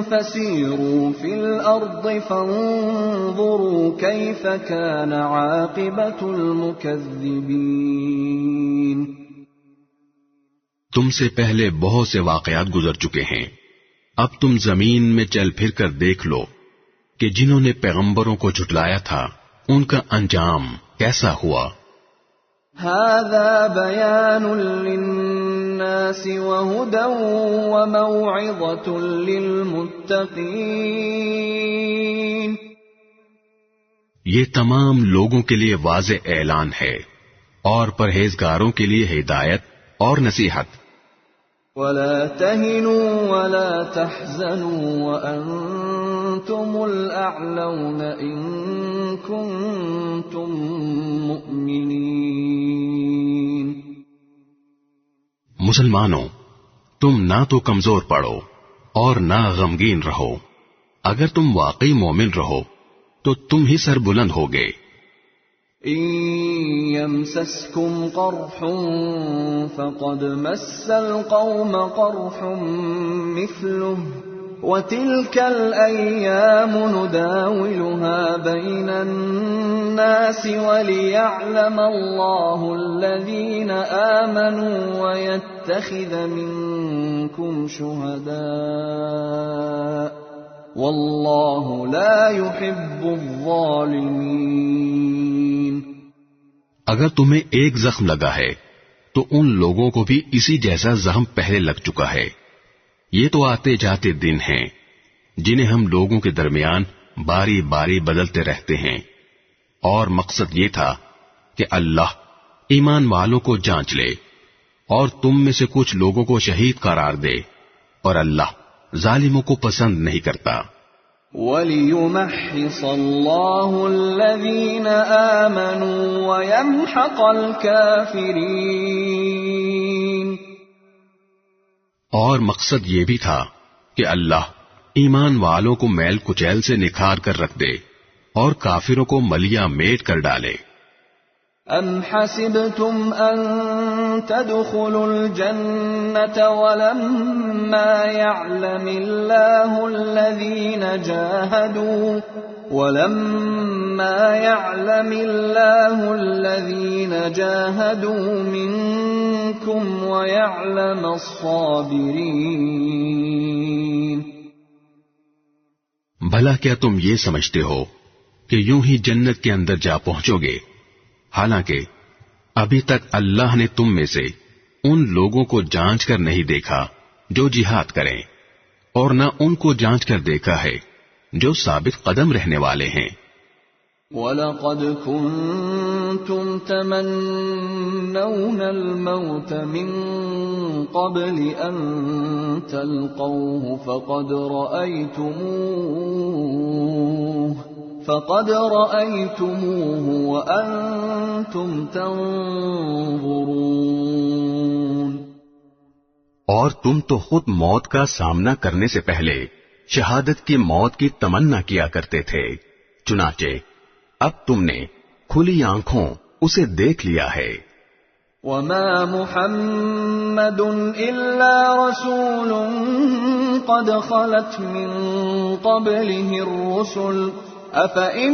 فسيروا في الأرض فانظروا كيف كان عاقبة المكذبين. تم سے پہلے بہت سے واقعات گزر چکے ہیں، اب تم زمین میں چل پھر کر دیکھ لو کہ جنہوں نے پیغمبروں کو جھٹلایا تھا ان کا انجام کیسا ہوا. هذا بيان للناس وهدى وموعظة للمتقين. یہ تمام لوگوں کے لیے واضح اعلان ہے اور پرہیزگاروں کے لیے ہدایت اور نصیحت. ولا تهنوا ولا تحزنوا وأنتم الأعلون إن كنتم مؤمنين. مسلمانوں، تم نہ تو کمزور پڑو اور نہ غمگین رہو، اگر تم واقعی مومن رہو تو تم ہی سر بلند ہوگے. إن يمسسكم قرح فقد مس القوم قرح مثله وتلك الأيام نداولها بين الناس وليعلم الله الذين آمنوا ويتخذ منكم شهداء والله لا يحب الظالمين. اگر تمہیں ایک زخم لگا ہے تو ان لوگوں کو بھی اسی جیسا زخم پہلے لگ چکا ہے. یہ تو آتے جاتے دن ہیں جنہیں ہم لوگوں کے درمیان باری باری بدلتے رہتے ہیں، اور مقصد یہ تھا کہ اللہ ایمان والوں کو جانچ لے اور تم میں سے کچھ لوگوں کو شہید قرار دے، اور اللہ ظالموں کو پسند نہیں کرتا. وَلِيُمَحِّصَ اللَّهُ الَّذِينَ آمَنُوا وَيَمْحَقَ الْكَافِرِينَ. اور مقصد یہ بھی تھا کہ اللہ ایمان والوں کو میل کچیل سے نکھار کر رکھ دے اور کافروں کو ملیا میٹ کر ڈالے. ام حسبتم ان تدخلوا الجنة ولما يعلم الله الذين جاهدوا منكم ويعلم الصابرين. بھلا کیا تم یہ سمجھتے ہو کہ یوں ہی جنت کے اندر جا پہنچو گے، حالانکہ ابھی تک اللہ نے تم میں سے ان لوگوں کو جانچ کر نہیں دیکھا جو جہاد کریں، اور نہ ان کو جانچ کر دیکھا ہے جو ثابت قدم رہنے والے ہیں. وَلَقَدْ كُنْتُمْ تَمَنَّوْنَ الْمَوْتَ مِنْ قَبْلِ أَنْ تَلْقَوْهُ فَقَدْ رَأَيْتُمُوهُ وَأَنْتُمْ تَنْظُرُونَ اور تم تو خود موت کا سامنا کرنے سے پہلے شہادت کی موت کی تمنا کیا کرتے تھے، چنانچہ اب تم نے کھلی آنکھوں اسے دیکھ لیا ہے۔ وَمَا مُحَمَّدٌ إِلَّا رَسُولٌ قَدْ خَلَتْ مِن قَبْلِهِ الرُّسُلُ أَفَإِن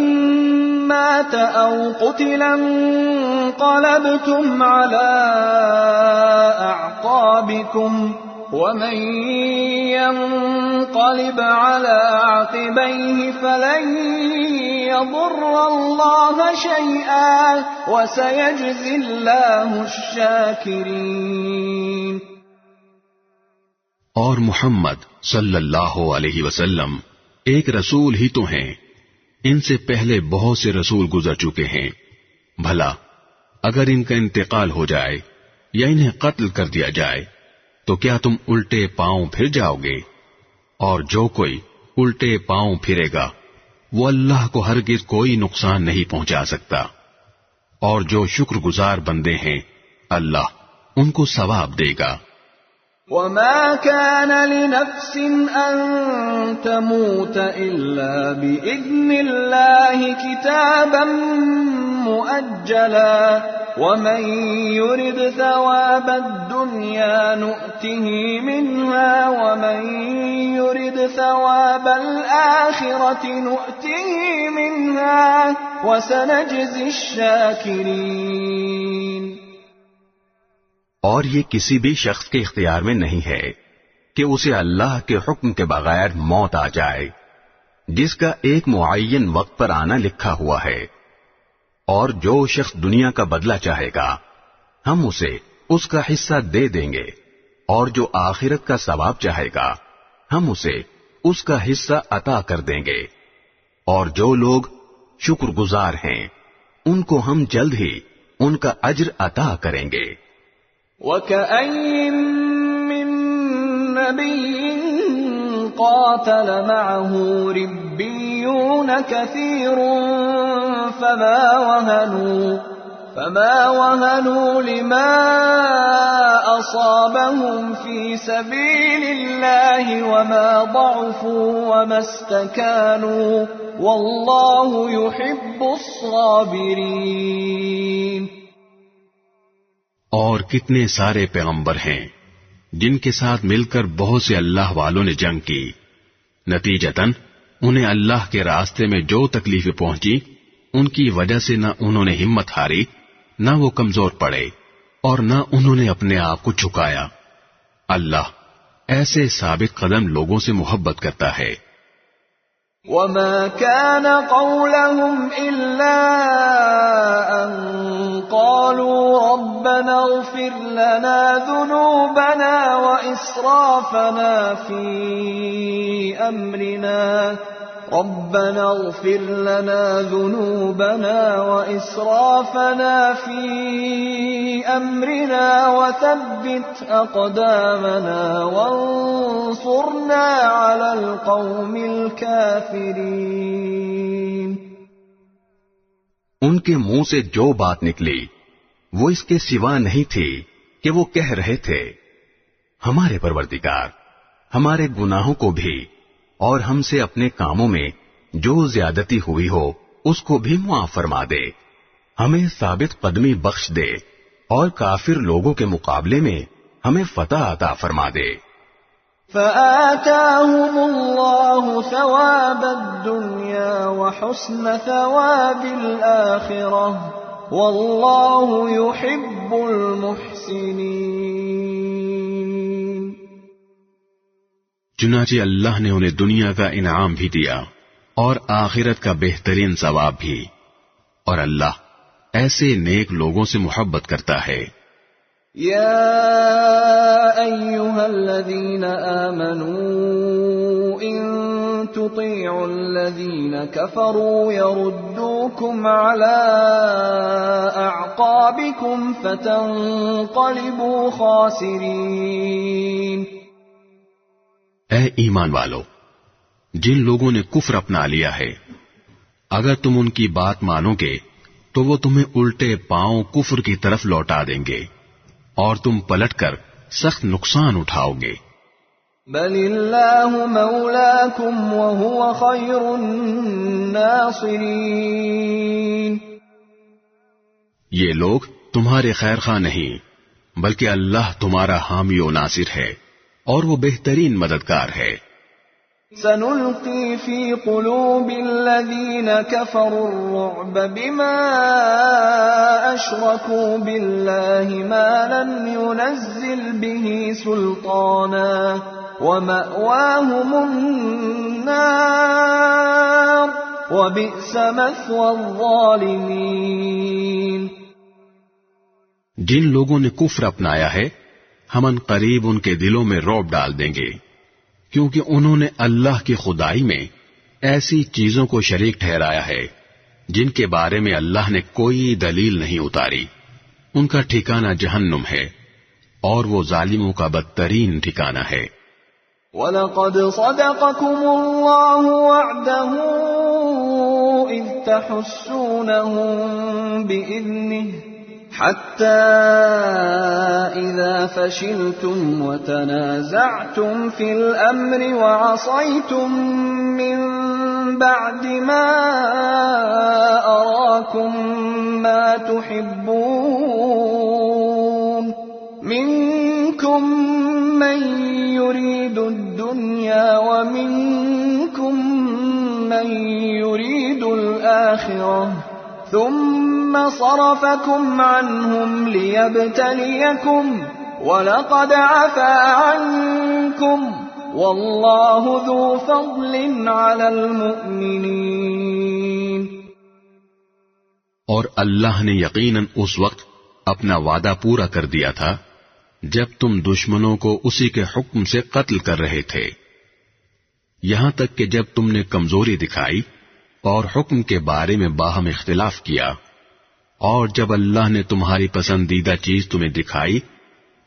مَّاتَ أَوْ قُتِلَ انقَلَبْتُمْ عَلَى أَعْقَابِكُمْ وَمَن يَنقَلِبْ عَلَى عَقِبَيْهِ فَلَن يَضُرَّ اللَّهَ شَيْئًا وَسَيَجْزِي اللَّهُ الشَّاكِرِينَ۔ اور محمد صلی اللہ علیہ وسلم ایک رسول ہی تو ہیں، ان سے پہلے بہت سے رسول گزر چکے ہیں، بھلا اگر ان کا انتقال ہو جائے یا انہیں قتل کر دیا جائے تو کیا تم الٹے پاؤں پھر جاؤ گے؟ اور جو کوئی الٹے پاؤں پھرے گا وہ اللہ کو ہرگز کوئی نقصان نہیں پہنچا سکتا، اور جو شکر گزار بندے ہیں اللہ ان کو ثواب دے گا۔ وَمَا كَانَ لِنَفْسٍ أَن تَمُوتَ إِلَّا بِإِذْنِ اللَّهِ كِتَابًا مُؤَجَّلًا وَمَن يُرِدْ ثَوَابَ الدُّنْيَا نُؤْتِهِ مِنْهَا وَمَن يُرِدْ ثَوَابَ الْآخِرَةِ نُؤْتِهِ مِنْهَا وَسَنَجْزِي الشَّاكِرِينَ۔ اور یہ کسی بھی شخص کے اختیار میں نہیں ہے کہ اسے اللہ کے حکم کے بغیر موت آ جائے، جس کا ایک معین وقت پر آنا لکھا ہوا ہے، اور جو شخص دنیا کا بدلہ چاہے گا ہم اسے اس کا حصہ دے دیں گے، اور جو آخرت کا ثواب چاہے گا ہم اسے اس کا حصہ عطا کر دیں گے، اور جو لوگ شکر گزار ہیں ان کو ہم جلد ہی ان کا اجر عطا کریں گے۔ وَكَأَيٍّ مِّن نَّبِيٍّ قَاتَلَ مَعَهُ رِبِّيُّونَ كَثِيرٌ فَمَا وَهَنُوا لِمَا أَصَابَهُمْ فِي سَبِيلِ اللَّهِ وَمَا ضَعُفُوا وَمَا اسْتَكَانُوا وَاللَّهُ يُحِبُّ الصَّابِرِينَ۔ اور کتنے سارے پیغمبر ہیں جن کے ساتھ مل کر بہت سے اللہ والوں نے جنگ کی، نتیجتاً انہیں اللہ کے راستے میں جو تکلیفیں پہنچی ان کی وجہ سے نہ انہوں نے ہمت ہاری، نہ وہ کمزور پڑے، اور نہ انہوں نے اپنے آپ کو جھکایا۔ اللہ ایسے ثابت قدم لوگوں سے محبت کرتا ہے۔ وَمَا كَانَ قَوْلَهُمْ إِلَّا أَن قَالُوا رَبَّنَا اغْفِرْ لَنَا ذُنُوبَنَا وَإِسْرَافَنَا فِي أَمْرِنَا رَبَّنَا اغْفِرْ لَنَا ذُنُوبَنَا وَإِسْرَافَنَا فِي أَمْرِنَا وَثَبِّتْ أَقْدَامَنَا وَانصُرْنَا عَلَى الْقَوْمِ الْكَافِرِينَ۔ ان کے منہ سے جو بات نکلی وہ اس کے سوا نہیں تھی کہ وہ کہہ رہے تھے، ہمارے پروردگار ہمارے گناہوں کو بھی اور ہم سے اپنے کاموں میں جو زیادتی ہوئی ہو اس کو بھی معاف فرما دے، ہمیں ثابت قدمی بخش دے، اور کافر لوگوں کے مقابلے میں ہمیں فتح عطا فرما دے۔ فآتاهم الله ثواب الدنيا وحسن ثواب الآخرة والله يحب المحسنين۔ چنانچہ اللہ نے انہیں دنیا کا انعام بھی دیا اور آخرت کا بہترین ثواب بھی، اور اللہ ایسے نیک لوگوں سے محبت کرتا ہے۔ یا ایھا الذین آمنوا ان تطيعوا الذين كفروا يردوكم على أعقابكم فتنقلبوا خاسرين۔ اے ایمان والو، جن لوگوں نے کفر اپنا لیا ہے، اگر تم ان کی بات مانو گے تو وہ تمہیں الٹے پاؤں کفر کی طرف لوٹا دیں گے اور تم پلٹ کر سخت نقصان اٹھاؤ گے۔ بل اللہ مولاکم وہو خیر الناصرین۔ یہ لوگ تمہارے خیر خواہ نہیں بلکہ اللہ تمہارا حامی و ناصر ہے اور وہ بہترین مددگار ہے۔ سنلقي في قلوب الذين كفروا الرعب بما أشركوا بالله ما لم ينزل به سلطانا ومأواهم النار وبئس مثوى الظالمين۔ جن لوگوں نے کفر اپنایا ہے ہم ان قریب ان کے دلوں میں رعب ڈال دیں گے، کیونکہ انہوں نے اللہ کی خدائی میں ایسی چیزوں کو شریک ٹھہرایا ہے جن کے بارے میں اللہ نے کوئی دلیل نہیں اتاری۔ ان کا ٹھکانہ جہنم ہے اور وہ ظالموں کا بدترین ٹھکانہ ہے۔ وَلَقَدْ صَدَقَكُمُ اللَّهُ وَعْدَهُ إِذْ تَحُسُّونَهُم بِإِذْنِهِ حتى إذا فشلتم وتنازعتم في الأمر وعصيتم من بعد ما أراكم ما تحبون منكم من يريد الدنيا ومنكم من يريد الآخرة ثم صرفكم عنهم ليبتليكم ولقد عفا عنكم والله ذو فضل على المؤمنين۔ اور اللہ نے یقیناً اس وقت اپنا وعدہ پورا کر دیا تھا جب تم دشمنوں کو اسی کے حکم سے قتل کر رہے تھے، یہاں تک کہ جب تم نے کمزوری دکھائی اور حکم کے بارے میں باہم اختلاف کیا، اور جب اللہ نے تمہاری پسندیدہ چیز تمہیں دکھائی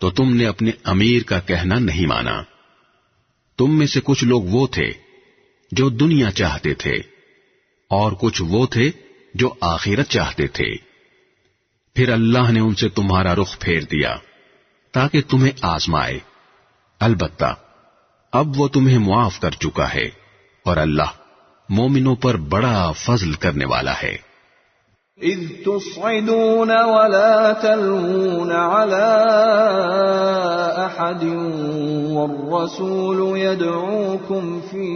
تو تم نے اپنے امیر کا کہنا نہیں مانا۔ تم میں سے کچھ لوگ وہ تھے جو دنیا چاہتے تھے اور کچھ وہ تھے جو آخرت چاہتے تھے، پھر اللہ نے ان سے تمہارا رخ پھیر دیا تاکہ تمہیں آزمائے، البتہ اب وہ تمہیں معاف کر چکا ہے اور اللہ مومنوں پر بڑا فضل کرنے والا ہے۔ اذ تصعدون ولا تلوون على احد والرسول يدعوكم في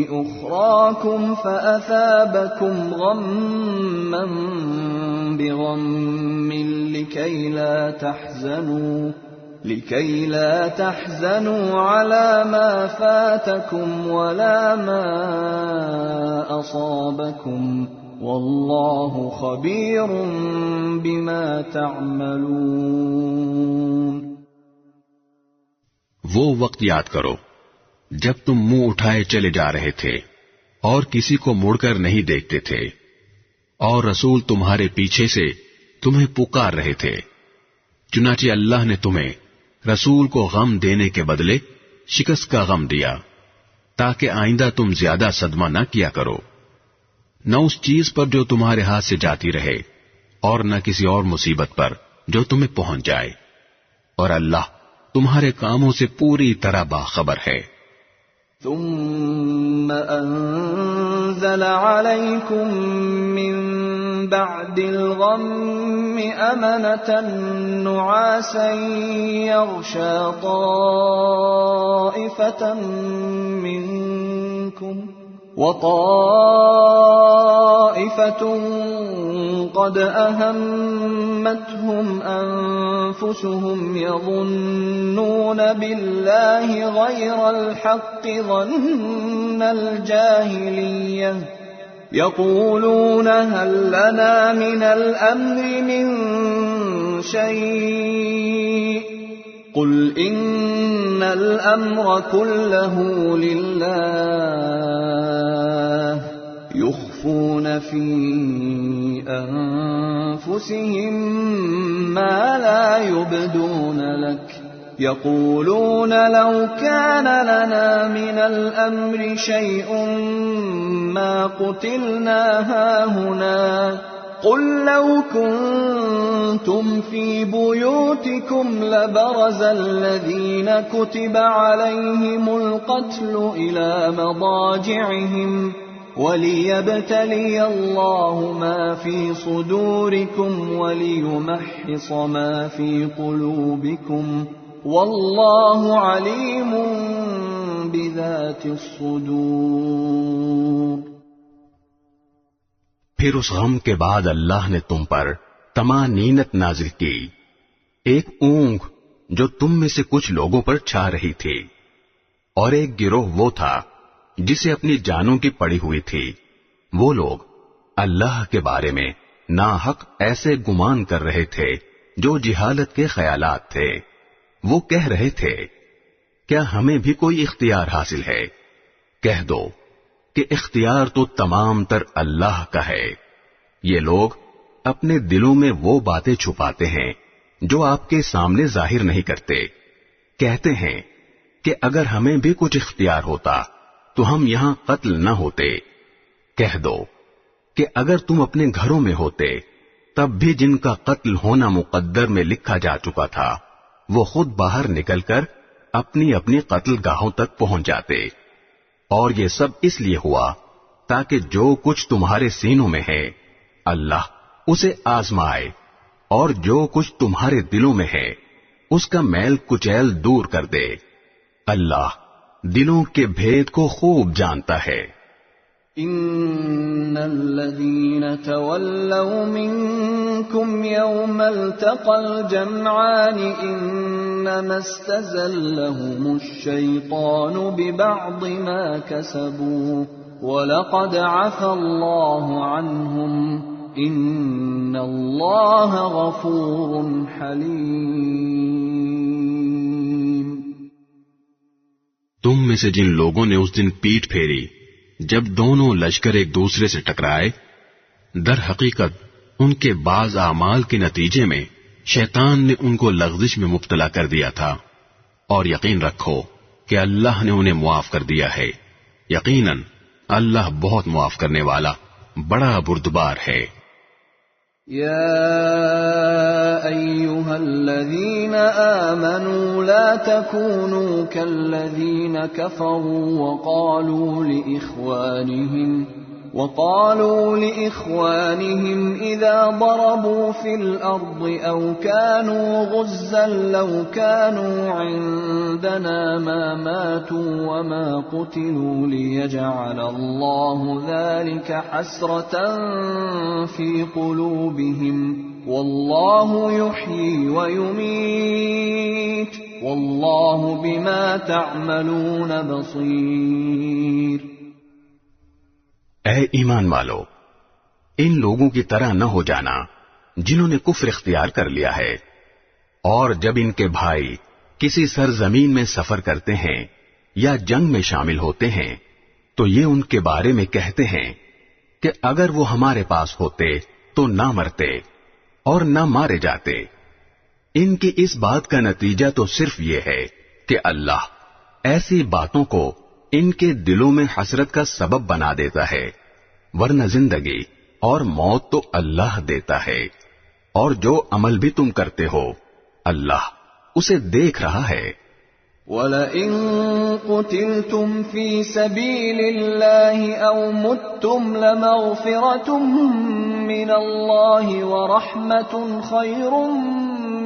أخراكم فأثابكم غما بغم لكي لا تحزنوا على ما فاتكم ولا ما أصابكم والله خبير بما تعملون۔ وہ وقت یاد کرو جب تم منہ اٹھائے چلے جا رہے تھے اور کسی کو مڑ کر نہیں دیکھتے تھے، اور رسول تمہارے پیچھے سے تمہیں پکار رہے تھے، چنانچہ اللہ نے تمہیں رسول کو غم دینے کے بدلے شکست کا غم دیا تاکہ آئندہ تم زیادہ صدمہ نہ کیا کرو، نہ اس چیز پر جو تمہارے ہاتھ سے جاتی رہے اور نہ کسی اور مصیبت پر جو تمہیں پہنچ جائے، اور اللہ تمہارے کاموں سے پوری طرح باخبر ہے۔ ثم انزل عليكم من بعد الغم أمنة نعاسا يغشى طائفة منكم وطائفة قد أهمتهم أنفسهم يظنون بالله غير الحق ظن الجاهلية يقولون هل لنا من الأمر من شيء قل إن الأمر كله لله يخفون في أنفسهم ما لا يبدون لك يقولون لو كان لنا من الأمر شيء ما قتلنا هاهنا قل لو كنتم في بيوتكم لبرز الذين كتب عليهم القتل إلى مضاجعهم وَلِيَبْتَلِيَ اللَّهُ مَا فِي صُدُورِكُمْ وَلِيُمَحِّصَ مَا فِي قُلُوبِكُمْ وَاللَّهُ عَلِيمٌ بِذَاتِ الصُّدُورِ۔ پھر اس غم کے بعد اللہ نے تم پر طمانینت نازل کی، ایک اونگ جو تم میں سے کچھ لوگوں پر چھا رہی تھی، اور ایک گروہ وہ تھا جسے اپنی جانوں کی پڑی ہوئی تھی۔ وہ لوگ اللہ کے بارے میں ناحق ایسے گمان کر رہے تھے جو جہالت کے خیالات تھے۔ وہ کہہ رہے تھے کیا ہمیں بھی کوئی اختیار حاصل ہے؟ کہہ دو کہ اختیار تو تمام تر اللہ کا ہے۔ یہ لوگ اپنے دلوں میں وہ باتیں چھپاتے ہیں جو آپ کے سامنے ظاہر نہیں کرتے۔ کہتے ہیں کہ اگر ہمیں بھی کچھ اختیار ہوتا تو ہم یہاں قتل نہ ہوتے۔ کہہ دو کہ اگر تم اپنے گھروں میں ہوتے تب بھی جن کا قتل ہونا مقدر میں لکھا جا چکا تھا وہ خود باہر نکل کر اپنی اپنی قتل گاہوں تک پہنچ جاتے، اور یہ سب اس لیے ہوا تاکہ جو کچھ تمہارے سینوں میں ہے اللہ اسے آزمائے، اور جو کچھ تمہارے دلوں میں ہے اس کا میل کچیل دور کر دے۔ اللہ دلوں کے بھید کو خوب جانتا ہے۔ ان الذين تولوا منكم يوم التقى الجمعان انما استزلهم الشيطان ببعض ما كسبوا ولقد عفى الله عنهم ان الله غفور حليم۔ تم میں سے جن لوگوں نے اس دن پیٹھ پھیری جب دونوں لشکر ایک دوسرے سے ٹکرائے، در حقیقت ان کے بعض اعمال کے نتیجے میں شیطان نے ان کو لغزش میں مبتلا کر دیا تھا، اور یقین رکھو کہ اللہ نے انہیں معاف کر دیا ہے، یقیناً اللہ بہت معاف کرنے والا بڑا بردبار ہے۔ يا أيها الذين آمنوا لا تكونوا كالذين كفروا وقالوا لإخوانهم إذا ضربوا في الأرض أو كانوا غزا لو كانوا عندنا ما ماتوا وما قتلوا ليجعل الله ذلك حسرة في قلوبهم والله يحيي ويميت والله بما تعملون بصير۔ اے ایمان والو، ان لوگوں کی طرح نہ ہو جانا جنہوں نے کفر اختیار کر لیا ہے، اور جب ان کے بھائی کسی سرزمین میں سفر کرتے ہیں یا جنگ میں شامل ہوتے ہیں تو یہ ان کے بارے میں کہتے ہیں کہ اگر وہ ہمارے پاس ہوتے تو نہ مرتے اور نہ مارے جاتے۔ ان کی اس بات کا نتیجہ تو صرف یہ ہے کہ اللہ ایسی باتوں کو ان کے دلوں میں حسرت کا سبب بنا دیتا ہے، ورنہ زندگی اور موت تو اللہ دیتا ہے، اور جو عمل بھی تم کرتے ہو اللہ اسے دیکھ رہا ہے۔ وَلَئِن قُتِلْتُمْ فِي سَبِيلِ اللَّهِ أَوْ مُتُّمْ لَمَغْفِرَةٌ مِّنَ اللَّهِ وَرَحْمَةٌ خَيْرٌ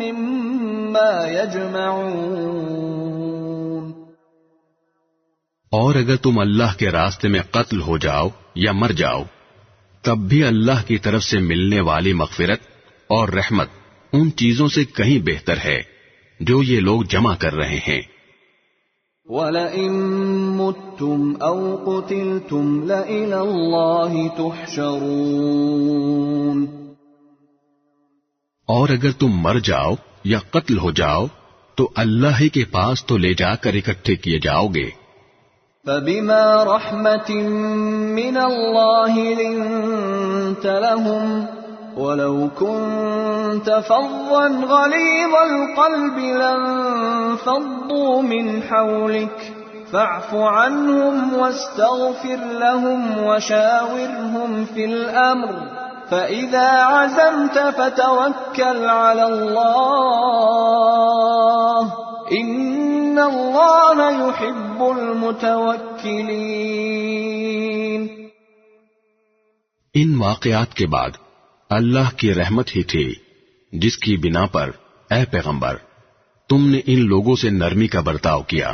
مِّمَّا يَجْمَعُونَ۔ اور اگر تم اللہ کے راستے میں قتل ہو جاؤ یا مر جاؤ تب بھی اللہ کی طرف سے ملنے والی مغفرت اور رحمت ان چیزوں سے کہیں بہتر ہے جو یہ لوگ جمع کر رہے ہیں۔ وَلَئِن مُتُّمْ أَوْ قُتِلْتُمْ لَإِلَى اللَّهِ تُحْشَرُونَ۔ اور اگر تم مر جاؤ یا قتل ہو جاؤ تو اللہ ہی کے پاس تو لے جا کر اکٹھے کیے جاؤ گے. فبما رحمة من الله لنت لهم ولو كنت فظا غليظ القلب لانفضوا من حولك فاعف عنهم واستغفر لهم وشاورهم في الأمر فإذا عزمت فتوكل على الله إن الله يحب المتوكلين. ان واقعات کے بعد اللہ کی رحمت ہی تھی جس کی بنا پر اے پیغمبر تم نے ان لوگوں سے نرمی کا برتاؤ کیا.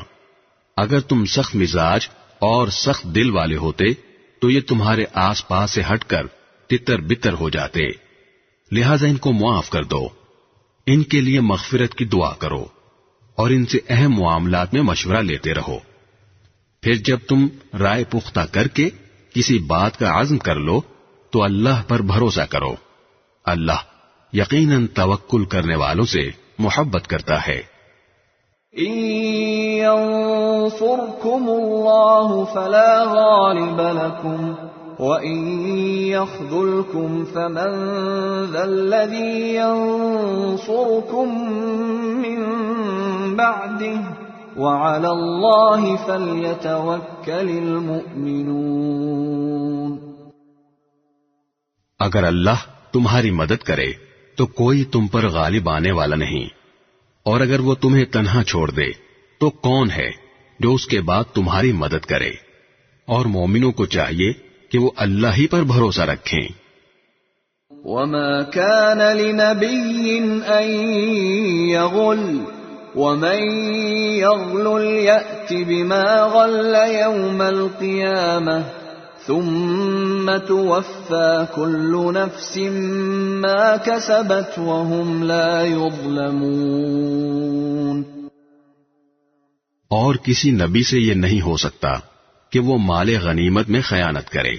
اگر تم سخت مزاج اور سخت دل والے ہوتے تو یہ تمہارے آس پاس سے ہٹ کر تتر بتر ہو جاتے. لہذا ان کو معاف کر دو، ان کے لیے مغفرت کی دعا کرو اور ان سے اہم معاملات میں مشورہ لیتے رہو. پھر جب تم رائے پختہ کر کے کسی بات کا عزم کر لو تو اللہ پر بھروسہ کرو. اللہ یقیناً توکل کرنے والوں سے محبت کرتا ہے. إن ينصركم الله فلا غالب لكم وإن يخذلكم فمن ذا الذي ينصركم من بعده وعلى الله فليتوكل المؤمنون. اگر اللہ تمہاری مدد کرے تو کوئی تم پر غالب آنے والا نہیں، اور اگر وہ تمہیں تنہا چھوڑ دے تو کون ہے جو اس کے بعد تمہاری مدد کرے؟ اور مومنوں کو چاہیے کہ وہ اللہ ہی پر بھروسہ رکھیں. وما كان لنبي أن يغل ومن يغل يأت بما غل يوم القيامة ثم توفى كل نفس ما كسبت وهم لا يظلمون. اور کسی نبی سے یہ نہیں ہو سکتا کہ وہ مال غنیمت میں خیانت کرے،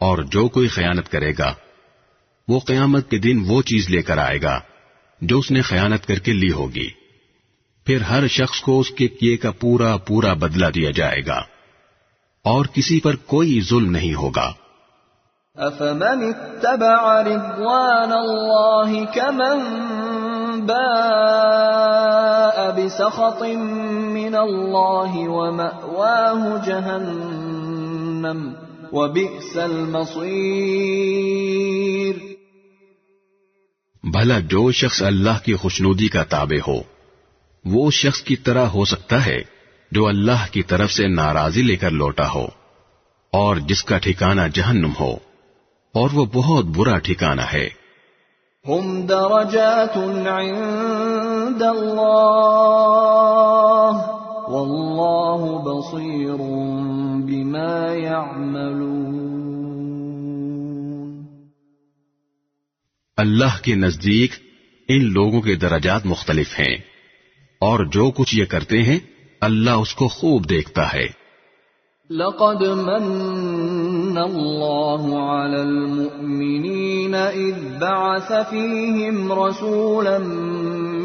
اور جو کوئی خیانت کرے گا وہ قیامت کے دن وہ چیز لے کر آئے گا جو اس نے خیانت کر کے لی ہوگی. پھر ہر شخص کو اس کے کیے کا پورا پورا بدلہ دیا جائے گا، اور کسی پر کوئی ظلم نہیں ہوگا. أفمن اتبع رضوان الله كمن باء بسخط من الله ومأواه جهنم وبئس المصير. بھلا جو شخص اللہ کی خوشنودی کا تابع ہو وہ اس شخص کی طرح ہو سکتا ہے جو اللہ کی طرف سے ناراضی لے کر لوٹا ہو اور جس کا ٹھکانہ جہنم ہو، اور وہ بہت برا ٹھکانہ ہے. هم درجات عند الله والله بصير بما يعملون. اللہ کے نزدیک ان لوگوں کے درجات مختلف ہیں، اور جو کچھ یہ کرتے ہیں اللہ اس کو خوب دیکھتا ہے. لقد من الله على المؤمنين إذ بعث فيهم رسولا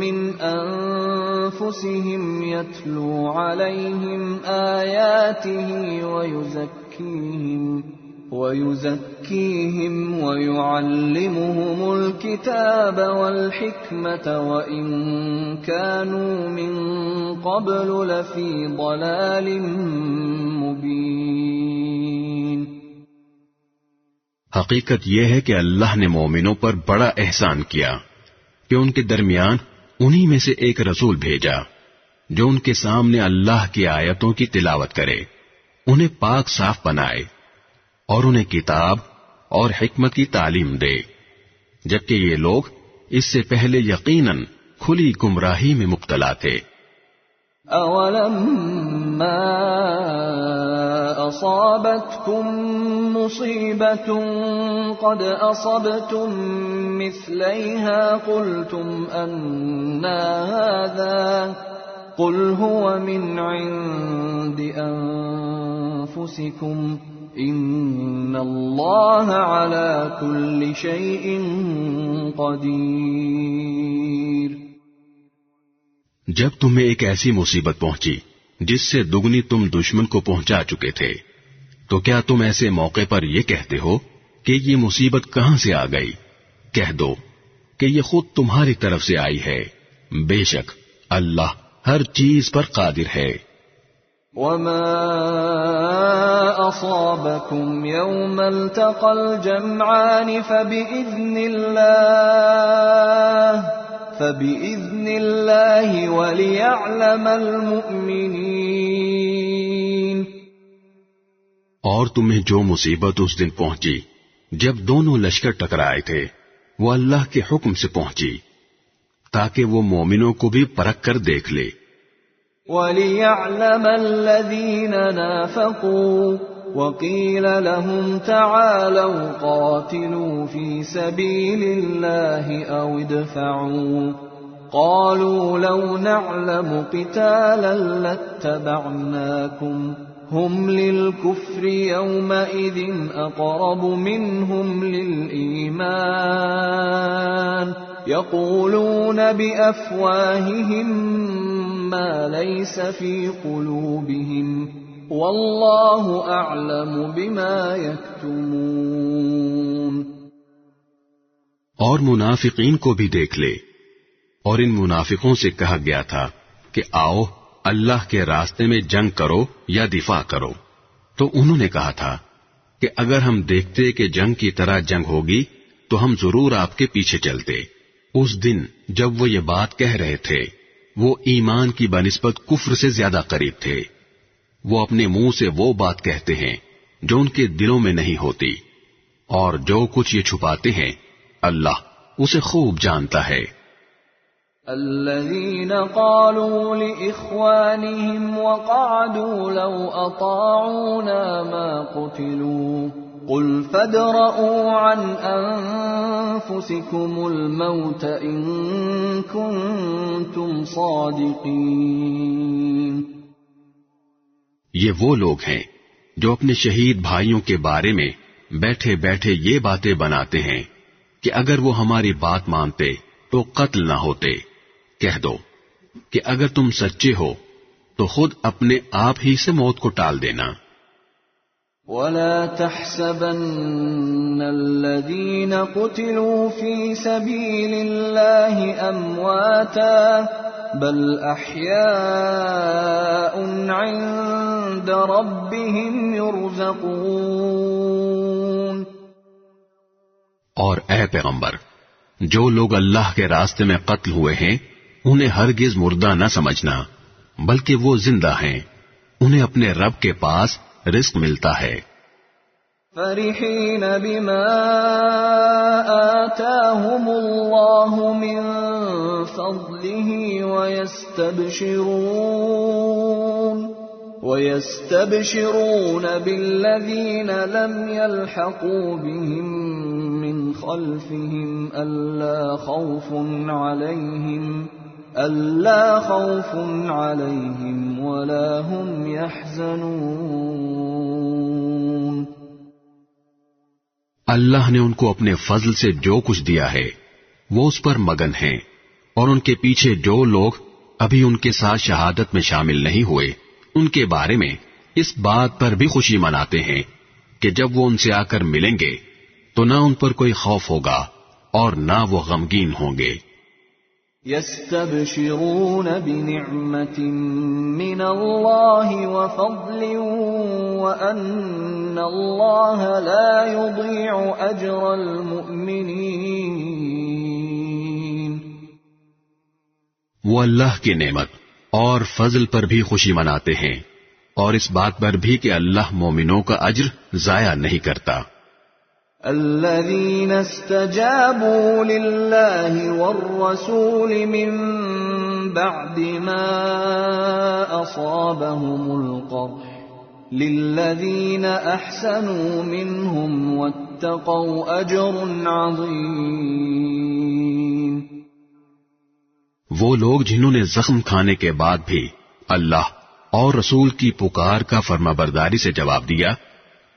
من أنفسهم يتلو عليهم آياته ويزكيهم ويعلمهم الكتاب والحكمة وإن كانوا من قبل لفي ضلال مبين. حقیقت یہ ہے کہ اللہ نے مومنوں پر بڑا احسان کیا کہ ان کے درمیان انہی میں سے ایک رسول بھیجا جو ان کے سامنے اللہ کی آیتوں کی تلاوت کرے، انہیں پاک صاف بنائے اور انہیں کتاب اور حکمت کی تعلیم دے، جبکہ یہ لوگ اس سے پہلے یقیناً کھلی گمراہی میں مبتلا تھے. أَوَلَمَّا أَصَابَتْكُم مُّصِيبَةٌ قَدْ أَصَبْتُم مِّثْلَيْهَا قُلْتُمْ أَنَّىٰ هَٰذَا قُلْ هُوَ مِنْ عِندِ أَنفُسِكُمْ ان اللہ علی کل شیء قدیر۔ جب تمہیں ایک ایسی مصیبت پہنچی جس سے دگنی تم دشمن کو پہنچا چکے تھے، تو کیا تم ایسے موقع پر یہ کہتے ہو کہ یہ مصیبت کہاں سے آ گئی؟ کہہ دو کہ یہ خود تمہاری طرف سے آئی ہے، بے شک اللہ ہر چیز پر قادر ہے۔ وما أصابكم يوم التقى الجمعان فبإذن الله وليعلم المؤمنين۔ اور تمہیں جو مصیبت اس دن پہنچی جب دونوں لشکر ٹکرائے تھے، وہ اللہ کے حکم سے پہنچی تاکہ وہ مومنوں کو بھی پرکھ کر دیکھ لے۔ وَلِيَعْلَمَ الَّذِينَ نَافَقُوا وَقِيلَ لَهُمْ تَعَالَوْا قَاتِلُوا فِي سَبِيلِ اللَّهِ أَوْ ادْفَعُوا قَالُوا لَوْ نَعْلَمُ قِتَالًا لَاتَّبَعْنَاكُمْ هُمْ لِلْكُفْرِ يَوْمَئِذٍ أَقْرَبُ مِنْهُمْ لِلْإِيمَانِ يَقُولُونَ بِأَفْوَاهِهِمْ مَا لَيْسَ فِي قُلُوبِهِمْ وَاللَّهُ أَعْلَمُ بِمَا يَكْتُمُونَ۔ اور منافقین کو بھی دیکھ لے، اور ان منافقوں سے کہا گیا تھا کہ آؤ اللہ کے راستے میں جنگ کرو یا دفاع کرو، تو انہوں نے کہا تھا کہ اگر ہم دیکھتے کہ جنگ کی طرح جنگ ہوگی تو ہم ضرور آپ کے پیچھے چلتے۔ اس دن جب وہ یہ بات کہہ رہے تھے، وہ ایمان کی بنسبت کفر سے زیادہ قریب تھے۔ وہ اپنے منہ سے وہ بات کہتے ہیں جو ان کے دلوں میں نہیں ہوتی، اور جو کچھ یہ چھپاتے ہیں اللہ اسے خوب جانتا ہے۔ الذين قالوا لإخوانهم وقعدوا لو أطاعونا ما قتلوا قل فادرءوا عن أنفسكم الموت إن كنتم صادقين۔ یہ وہ لوگ ہیں جو اپنے شہید بھائیوں کے بارے میں بیٹھے بیٹھے یہ باتیں بناتے ہیں کہ اگر وہ ہماری بات مانتے تو قتل نہ ہوتے۔ کہہ دو کہ اگر تم سچے ہو تو خود اپنے آپ ہی سے موت کو ٹال دینا۔ وَلَا تَحْسَبَنَّ الَّذِينَ قُتِلُوا فِي سَبِيلِ اللَّهِ أَمْوَاتًا بَلْ أَحْيَاءٌ عِندَ رَبِّهِمْ يُرْزَقُونَ۔ اور اے پیغمبر، جو لوگ اللہ کے راستے میں قتل ہوئے ہیں انہیں ہرگز مردہ نہ سمجھنا، بلکہ وہ زندہ ہیں، انہیں اپنے رب کے پاس رزق ملتا ہے۔ فرحین بما آتاهم اللہ من فضله ويستبشرون بالذین لم يلحقوا بهم من خلفهم ألا خوف عليهم ولا هم يحزنون۔ اللہ نے ان کو اپنے فضل سے جو کچھ دیا ہے وہ اس پر مگن ہیں، اور ان کے پیچھے جو لوگ ابھی ان کے ساتھ شہادت میں شامل نہیں ہوئے ان کے بارے میں اس بات پر بھی خوشی مناتے ہیں کہ جب وہ ان سے آ کر ملیں گے تو نہ ان پر کوئی خوف ہوگا اور نہ وہ غمگین ہوں گے۔ يستبشرون بنعمة من الله وفضل وأن الله لا يضيع أجر المؤمنين۔ وہ اللہ کی نعمت اور فضل پر بھی خوشی مناتے ہیں، اور اس بات پر بھی کہ اللہ مومنوں کا اجر ضائع نہیں کرتا۔ الذين استجابوا لله والرسول من بعد ما أصابهم القرح للذين أحسنوا منهم واتقوا أجر عظيم۔ وہ لوگ جنہوں نے زخم کھانے کے بعد بھی اللہ اور رسول کی پکار کا فرمانبرداری سے جواب دیا،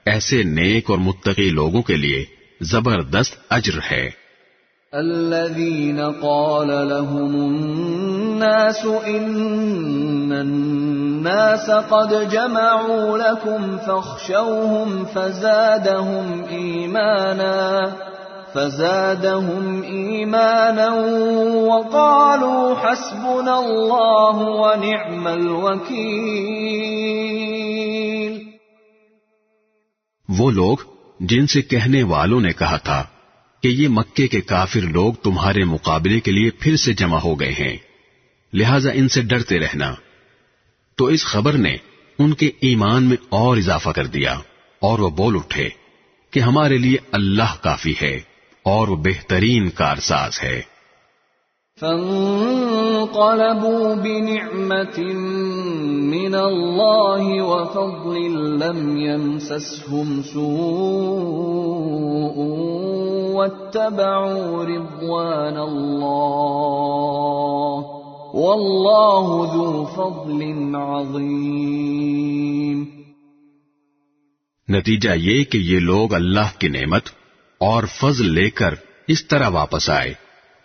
ایسے نیک اور متقی لوگوں کے لیے زبردست اجر ہے۔ الذين قال لهم الناس إن الناس قد جمعوا لكم فاخشوهم فزادهم إيمانا وقالوا حسبنا الله ونعم الوكيل۔ وہ لوگ جن سے کہنے والوں نے کہا تھا کہ یہ مکے کے کافر لوگ تمہارے مقابلے کے لیے پھر سے جمع ہو گئے ہیں، لہذا ان سے ڈرتے رہنا، تو اس خبر نے ان کے ایمان میں اور اضافہ کر دیا، اور وہ بول اٹھے کہ ہمارے لیے اللہ کافی ہے اور وہ بہترین کارساز ہے۔ فانقلبوا بنعمة من الله وفضل لم يمسسهم سوء واتبعوا رضوان الله والله ذو فضل عظيم۔ نتیجہ یہ کہ یہ لوگ اللہ کی نعمت اور فضل لے کر اس طرح واپس آئے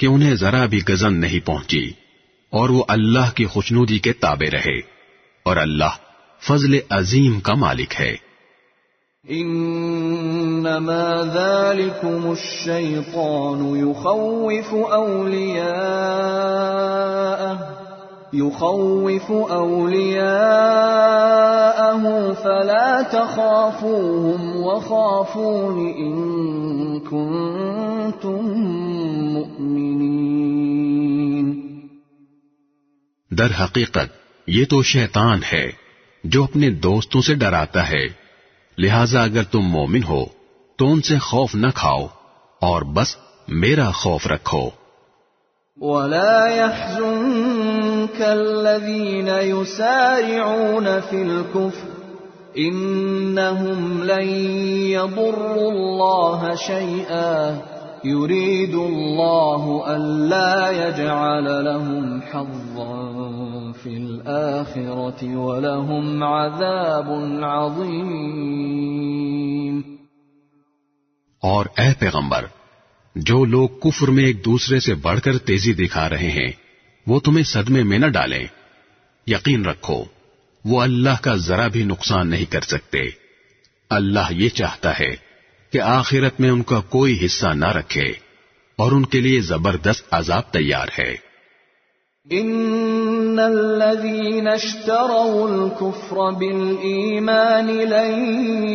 کہ انہیں ذرا بھی گزن نہیں پہنچی، اور وہ اللہ کی خوشنودی کے تابع رہے، اور اللہ فضل عظیم کا مالک ہے۔ انما ذلكم الشیطان يخوف اولیاءه فلا تخافوهم وخافون ان كنتم مؤمنین۔ در حقیقت یہ تو شیطان ہے جو اپنے دوستوں سے ڈراتا ہے، لہذا اگر تم مومن ہو تو ان سے خوف نہ کھاؤ اور بس میرا خوف رکھو۔ ولا يحزنك الذين يسارعون في الكفر انهم لن يضروا الله شيئا يريد الله الا يجعل لهم حظا في الآخرة ولهم عذاب عظيم۔ اور اے پیغمبر، جو لوگ کفر میں ایک دوسرے سے بڑھ کر تیزی دکھا رہے ہیں وہ تمہیں صدمے میں نہ ڈالیں، یقین رکھو وہ اللہ کا ذرا بھی نقصان نہیں کر سکتے۔ اللہ یہ چاہتا ہے کہ آخرت میں ان کا کوئی حصہ نہ رکھے اور ان کے لیے زبردست عذاب تیار ہے۔ ان الذين اشتروا الكفر بالإيمان لن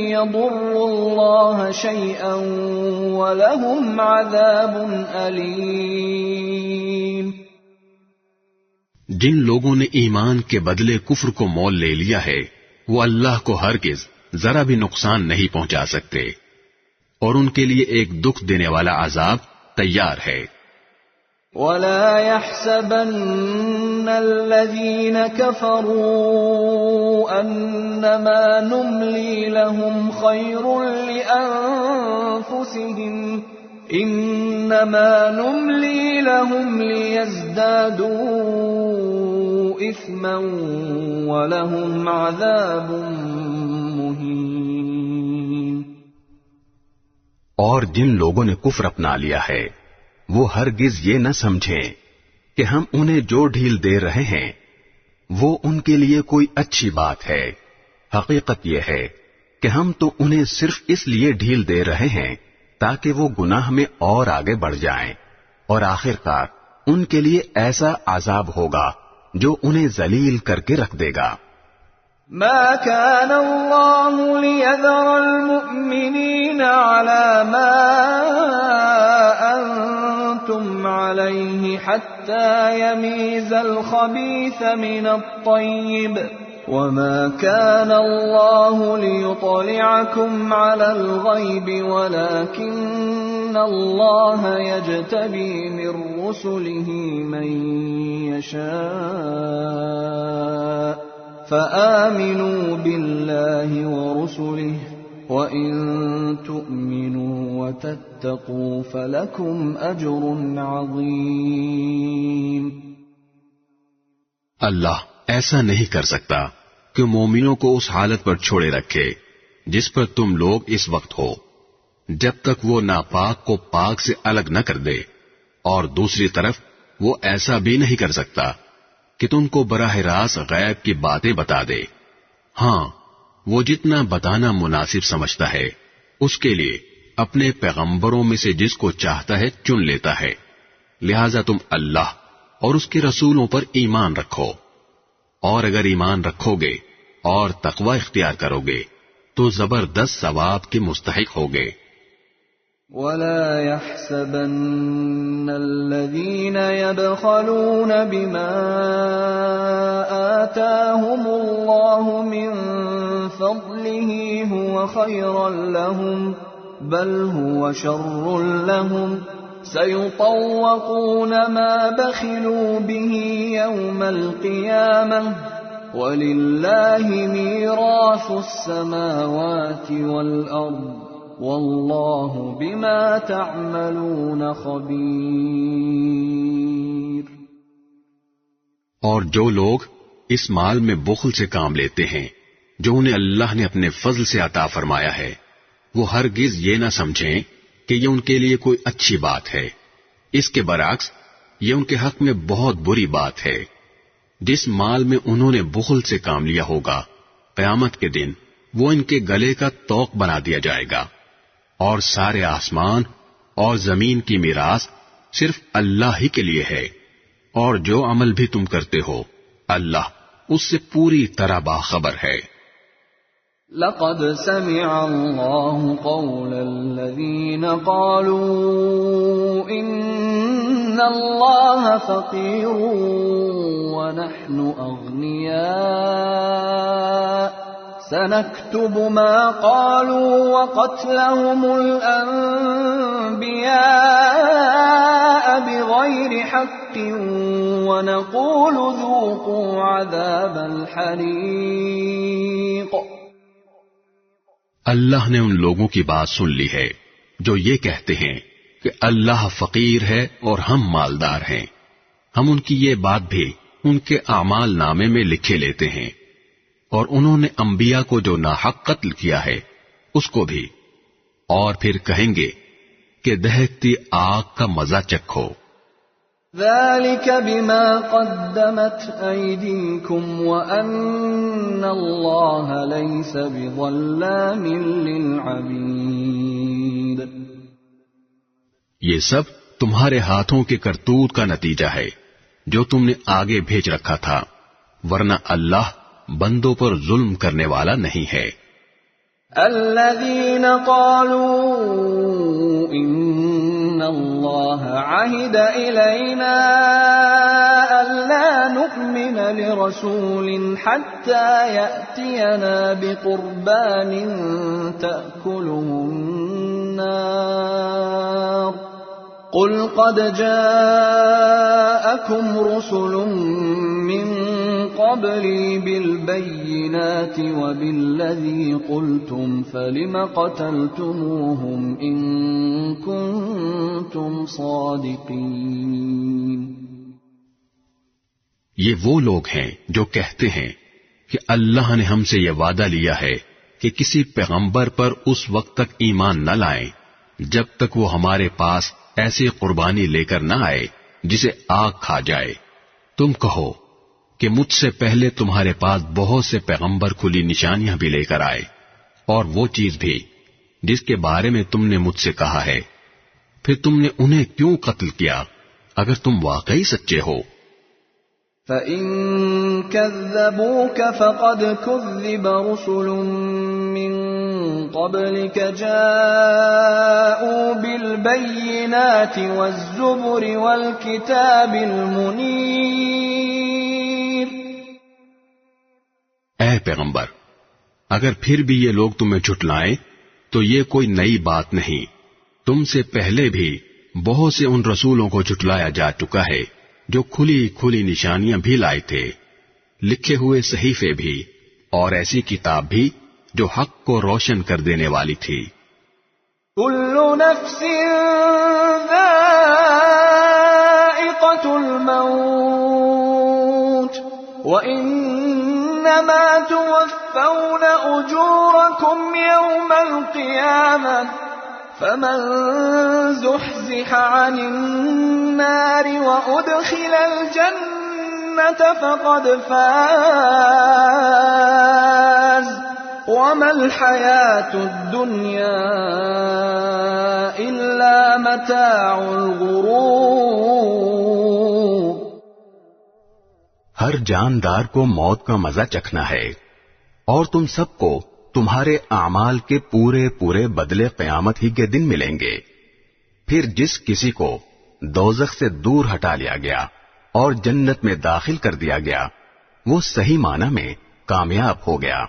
يضروا الله شيئا ولهم عذاب أليم۔ جن لوگوں نے ایمان کے بدلے کفر کو مول لے لیا ہے وہ اللہ کو ہرگز ذرا بھی نقصان نہیں پہنچا سکتے، اور ان کے لیے ایک دکھ دینے والا عذاب تیار ہے۔ ولا يحسبن الذين كفروا انما نملي لهم خير لانفسهم انما نملي لهم ليزدادوا اثما ولهم عذاب مهين۔ اور جن لوگوں نے کفر اپنا لیا ہے وہ ہرگز یہ نہ سمجھیں کہ ہم انہیں جو ڈھیل دے رہے ہیں وہ ان کے لیے کوئی اچھی بات ہے۔ حقیقت یہ ہے کہ ہم تو انہیں صرف اس لیے ڈھیل دے رہے ہیں تاکہ وہ گناہ میں اور آگے بڑھ جائیں، اور آخرکار ان کے لیے ایسا عذاب ہوگا جو انہیں ذلیل کر کے رکھ دے گا۔ ما كان الله ليذر المؤمنين على ما أنتم عليه حتى يميز الخبيث من الطيب وما كان الله ليطلعكم على الغيب ولكن الله يجتبي من رسله من يشاء فآمنوا بالله ورسله وإن تؤمنوا وتتقوا فلكم أجر عظيم۔ اللہ ایسا نہیں کر سکتا کہ مومنوں کو اس حالت پر چھوڑے رکھے جس پر تم لوگ اس وقت ہو، جب تک وہ ناپاک کو پاک سے الگ نہ کر دے، اور دوسری طرف وہ ایسا بھی نہیں کر سکتا کہ تم کو براہ راست غیب کی باتیں بتا دے۔ ہاں، وہ جتنا بتانا مناسب سمجھتا ہے اس کے لیے اپنے پیغمبروں میں سے جس کو چاہتا ہے چن لیتا ہے، لہذا تم اللہ اور اس کے رسولوں پر ایمان رکھو، اور اگر ایمان رکھو گے اور تقوی اختیار کرو گے تو زبردست ثواب کے مستحق ہوگے۔ وَلَا يَحْسَبَنَّ الَّذِينَ يَبْخَلُونَ بِمَا آتَاهُمُ اللَّهُ مِنْ فَضْلِهِ هُوَ خَيْرًا لَهُمْ بَلْ هُوَ شَرٌّ لَهُمْ سَيُطَوَّقُونَ مَا بَخِلُوا بِهِ يَوْمَ الْقِيَامَةِ وَلِلَّهِ مِيرَاثُ السَّمَاوَاتِ وَالْأَرْضِ واللہ بما تعملون خبیر۔ اور جو لوگ اس مال میں بخل سے کام لیتے ہیں جو انہیں اللہ نے اپنے فضل سے عطا فرمایا ہے، وہ ہرگز یہ نہ سمجھیں کہ یہ ان کے لیے کوئی اچھی بات ہے، اس کے برعکس یہ ان کے حق میں بہت بری بات ہے۔ جس مال میں انہوں نے بخل سے کام لیا ہوگا، قیامت کے دن وہ ان کے گلے کا طوق بنا دیا جائے گا، اور سارے آسمان اور زمین کی میراث صرف اللہ ہی کے لیے ہے، اور جو عمل بھی تم کرتے ہو اللہ اس سے پوری طرح باخبر ہے۔ لقد سمع الله قول الذين قالوا إن الله فقير ونحن أغنياء سنكتب ما قالوا وقتلهم الأنبياء بغير حق ونقول ذوقوا عذاب الحريق۔ اللہ نے ان لوگوں کی بات سن لی ہے جو یہ کہتے ہیں کہ اللہ فقیر ہے اور ہم مالدار ہیں، ہم ان کی یہ بات بھی ان کے اعمال نامے میں لکھے لیتے ہیں، اور انہوں نے انبیاء کو جو ناحق قتل کیا ہے اس کو بھی، اور پھر کہیں گے کہ دہکتی آگ کا مزہ چکھو۔ ذلك بما قدمت أيديكم وأن الله ليس بظلام للعبيد۔ یہ سب تمہارے ہاتھوں کے کرتوت کا نتیجہ ہے جو تم نے آگے بھیج رکھا تھا، ورنہ اللہ بندوں پر ظلم کرنے والا نہیں ہے۔ الذين قالوا إن الله عهد إلينا ألا نؤمن لرسول حتى يأتينا بقربان تأكله النار قل قد جاءكم رسل من قبلي بالبينات وبالذي قلتم فلم قتلتموهم إن كنتم صادقين۔ یہ وہ لوگ ہیں جو کہتے ہیں کہ اللہ نے ہم سے یہ وعدہ لیا ہے کہ کسی پیغمبر پر اس وقت تک ایمان نہ لائیں جب تک وہ ہمارے پاس ایسی قربانی لے کر نہ آئے جسے آگ کھا جائے۔ تم کہو کہ مجھ سے پہلے تمہارے پاس بہت سے پیغمبر کھلی نشانیاں بھی لے کر آئے، اور وہ چیز بھی جس کے بارے میں تم نے مجھ سے کہا ہے، پھر تم نے انہیں کیوں قتل کیا اگر تم واقعی سچے ہو؟ فَإِن كَذَّبُوكَ فَقَدْ كُذِّبَ رُسُلٌ مِّن قَبْلِكَ جَاءُوا بِالْبَيِّنَاتِ وَالزُّبُرِ وَالْكِتَابِ الْمُنِيرِ۔ اے پیغمبر، اگر پھر بھی یہ لوگ تمہیں جھٹلائیں تو یہ کوئی نئی بات نہیں، تم سے پہلے بھی بہت سے ان رسولوں کو جھٹلایا جا چکا ہے جو کھلی کھلی نشانیاں بھی لائے تھے، لکھے ہوئے صحیفے بھی، اور ایسی کتاب بھی جو حق کو روشن کر دینے والی تھی۔ كل نفس ذائقة الموت وإنما إنما توفون أجوركم يوم القيامة فمن زحزح عن النار وأدخل الجنة فقد فاز وما الحياة الدنيا إلا متاع الغرور۔ ہر جاندار کو موت کا مزہ چکھنا ہے، اور تم سب کو تمہارے اعمال کے پورے پورے بدلے قیامت ہی کے دن ملیں گے۔ پھر جس کسی کو دوزخ سے دور ہٹا لیا گیا اور جنت میں داخل کر دیا گیا، وہ صحیح معنی میں کامیاب ہو گیا،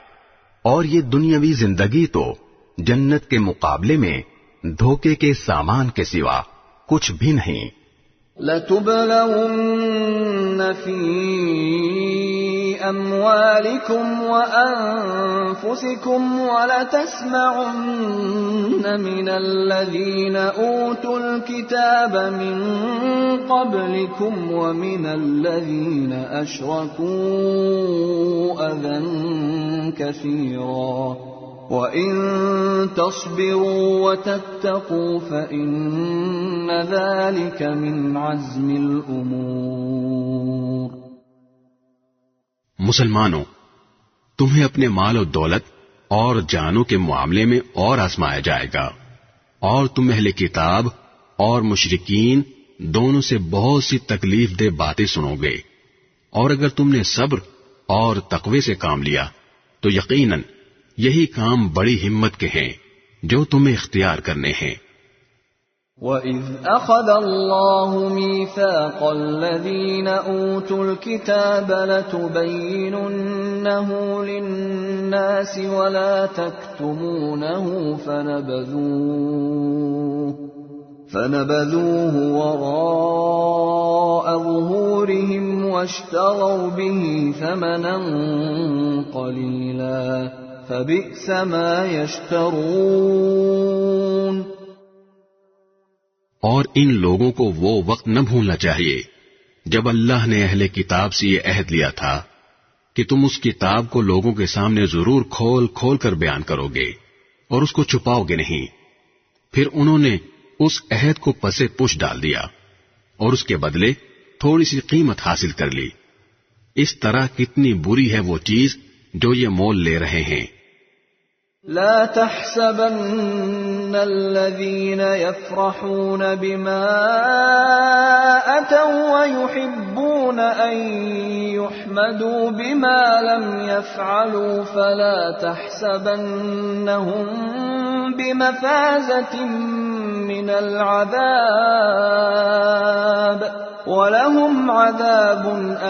اور یہ دنیاوی زندگی تو جنت کے مقابلے میں دھوکے کے سامان کے سوا کچھ بھی نہیں۔ لَتُبْلَوُنَّ فِي أَمْوَالِكُمْ وَأَنفُسِكُمْ وَلَتَسْمَعُنَّ مِنَ الَّذِينَ أُوتُوا الْكِتَابَ مِنْ قَبْلِكُمْ وَمِنَ الَّذِينَ أَشْرَكُوا أَذًى كَثِيرًا وَإِن تَصْبِرُوا وَتَتَّقُوا فَإِنَّ ذَلِكَ مِنْ عَزْمِ الْأُمُورِ۔ مسلمانوں، تمہیں اپنے مال و دولت اور جانوں کے معاملے میں اور آزمایا جائے گا، اور تم اہل کتاب اور مشرکین دونوں سے بہت سی تکلیف دہ باتیں سنو گے، اور اگر تم نے صبر اور تقوی سے کام لیا تو یقیناً یہی کام بڑی ہمت کے ہیں جو تمہیں اختیار کرنے ہیں۔ وَإِذْ أَخَذَ اللَّهُ مِيثَاقَ الَّذِينَ أُوتُوا الْكِتَابَ لَتُبَيِّنُنَّهُ لِلنَّاسِ وَلَا تَكْتُمُونَهُ فَنَبَذُوهُ وَرَاءَ ظُهُورِهِمْ وَاشْتَرَوْا بِهِ ثَمَنًا قَلِيلًا فَبِئْسَ مَا يَشْتَرُونَ۔ اور ان لوگوں کو وہ وقت نہ بھولنا چاہیے جب اللہ نے اہل کتاب سے یہ عہد لیا تھا کہ تم اس کتاب کو لوگوں کے سامنے ضرور کھول کھول کر بیان کرو گے اور اس کو چھپاؤ گے نہیں۔ پھر انہوں نے اس عہد کو پسے پش ڈال دیا اور اس کے بدلے تھوڑی سی قیمت حاصل کر لی۔ اس طرح کتنی بری ہے وہ چیز جو یہ مول لے رہے ہیں۔ لا تحسبن الذين يفرحون بما أتوا ويحبون أن يحمدوا بما لم يفعلوا فلا تحسبنهم بمفازة من العذاب ولهم عذاب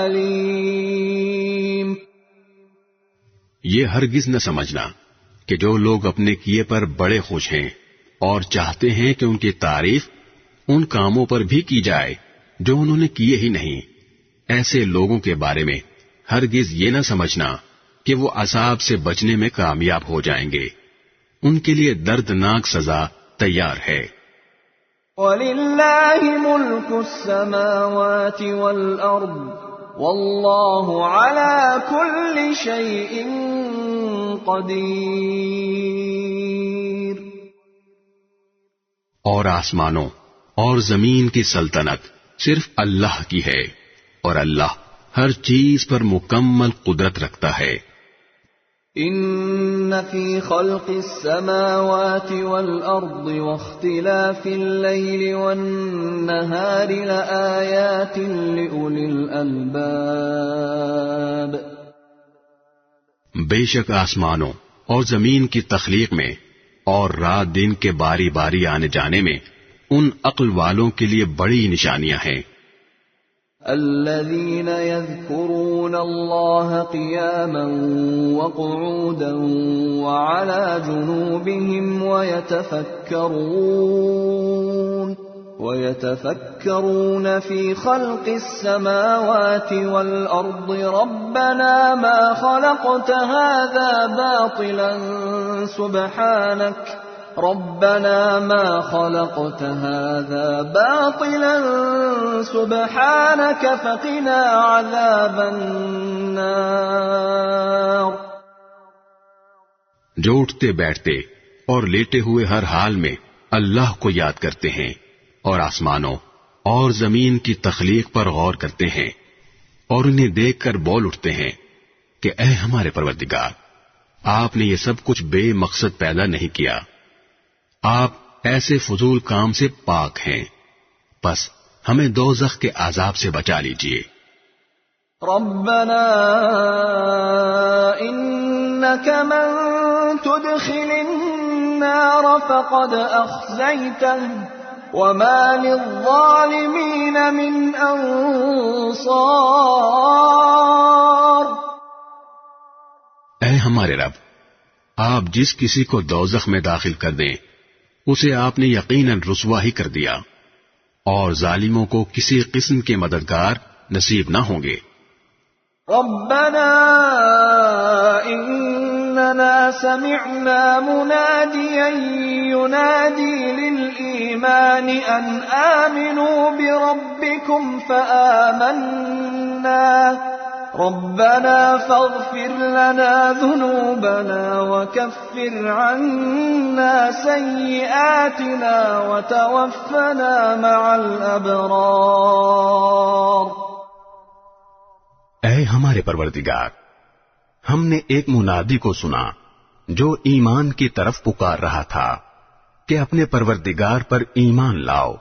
أليم۔ یہ ہرگز نہ سمجھنا کہ جو لوگ اپنے کیے پر بڑے خوش ہیں اور چاہتے ہیں کہ ان کی تعریف ان کاموں پر بھی کی جائے جو انہوں نے کیے ہی نہیں، ایسے لوگوں کے بارے میں ہرگز یہ نہ سمجھنا کہ وہ عذاب سے بچنے میں کامیاب ہو جائیں گے، ان کے لیے دردناک سزا تیار ہے۔ وَلِلَّهِ مُلْكُ السَّمَاوَاتِ وَالْأَرْضِ وَاللَّهُ عَلَى كُلِّ شَيْءٍ قدیر۔ اور آسمانوں اور زمین کی سلطنت صرف اللہ کی ہے، اور اللہ ہر چیز پر مکمل قدرت رکھتا ہے۔ ان فی خلق السماوات والارض واختلاف الليل والنهار لآیات لأولی الالباب۔ بے شک آسمانوں اور زمین کی تخلیق میں اور رات دن کے باری باری آنے جانے میں ان عقل والوں کے لیے بڑی نشانیاں ہیں۔ الذين يذكرون الله قياما وقعودا وعلى جنوبهم ويتفكرون في خلق السماوات والأرض ربنا ما خلقت هذا باطلا سبحانك ربنا ما خلقت هذا باطلا سبحانك فقنا عذاب النار۔ جو اٹھتے بیٹھتے اور لیٹے ہوئے ہر حال میں اللہ کو یاد کرتے ہیں اور آسمانوں اور زمین کی تخلیق پر غور کرتے ہیں اور انہیں دیکھ کر بول اٹھتے ہیں کہ اے ہمارے پروردگار، آپ نے یہ سب کچھ بے مقصد پیدا نہیں کیا، آپ ایسے فضول کام سے پاک ہیں، بس ہمیں دوزخ کے عذاب سے بچا لیجیے۔ ربنا انك من تدخل النار فقد اخزيته وما للظالمين من انصار۔ اے ہمارے رب، آپ جس کسی کو دوزخ میں داخل کر دیں اسے آپ نے یقیناً رسوا ہی کر دیا، اور ظالموں کو کسی قسم کے مددگار نصیب نہ ہوں گے۔ ربنا اننا سمعنا مناديا ينادي للإيمان ان آمنوا بربكم فآمنا ربنا فاغفر لنا ذنوبنا وكفر عنا سيئاتنا وتوفنا مع الأبرار۔ اے ہمارے پروردگار، ہم نے ایک منادی کو سنا جو ایمان کی طرف پکار رہا تھا کہ اپنے پروردگار پر ایمان لاؤ،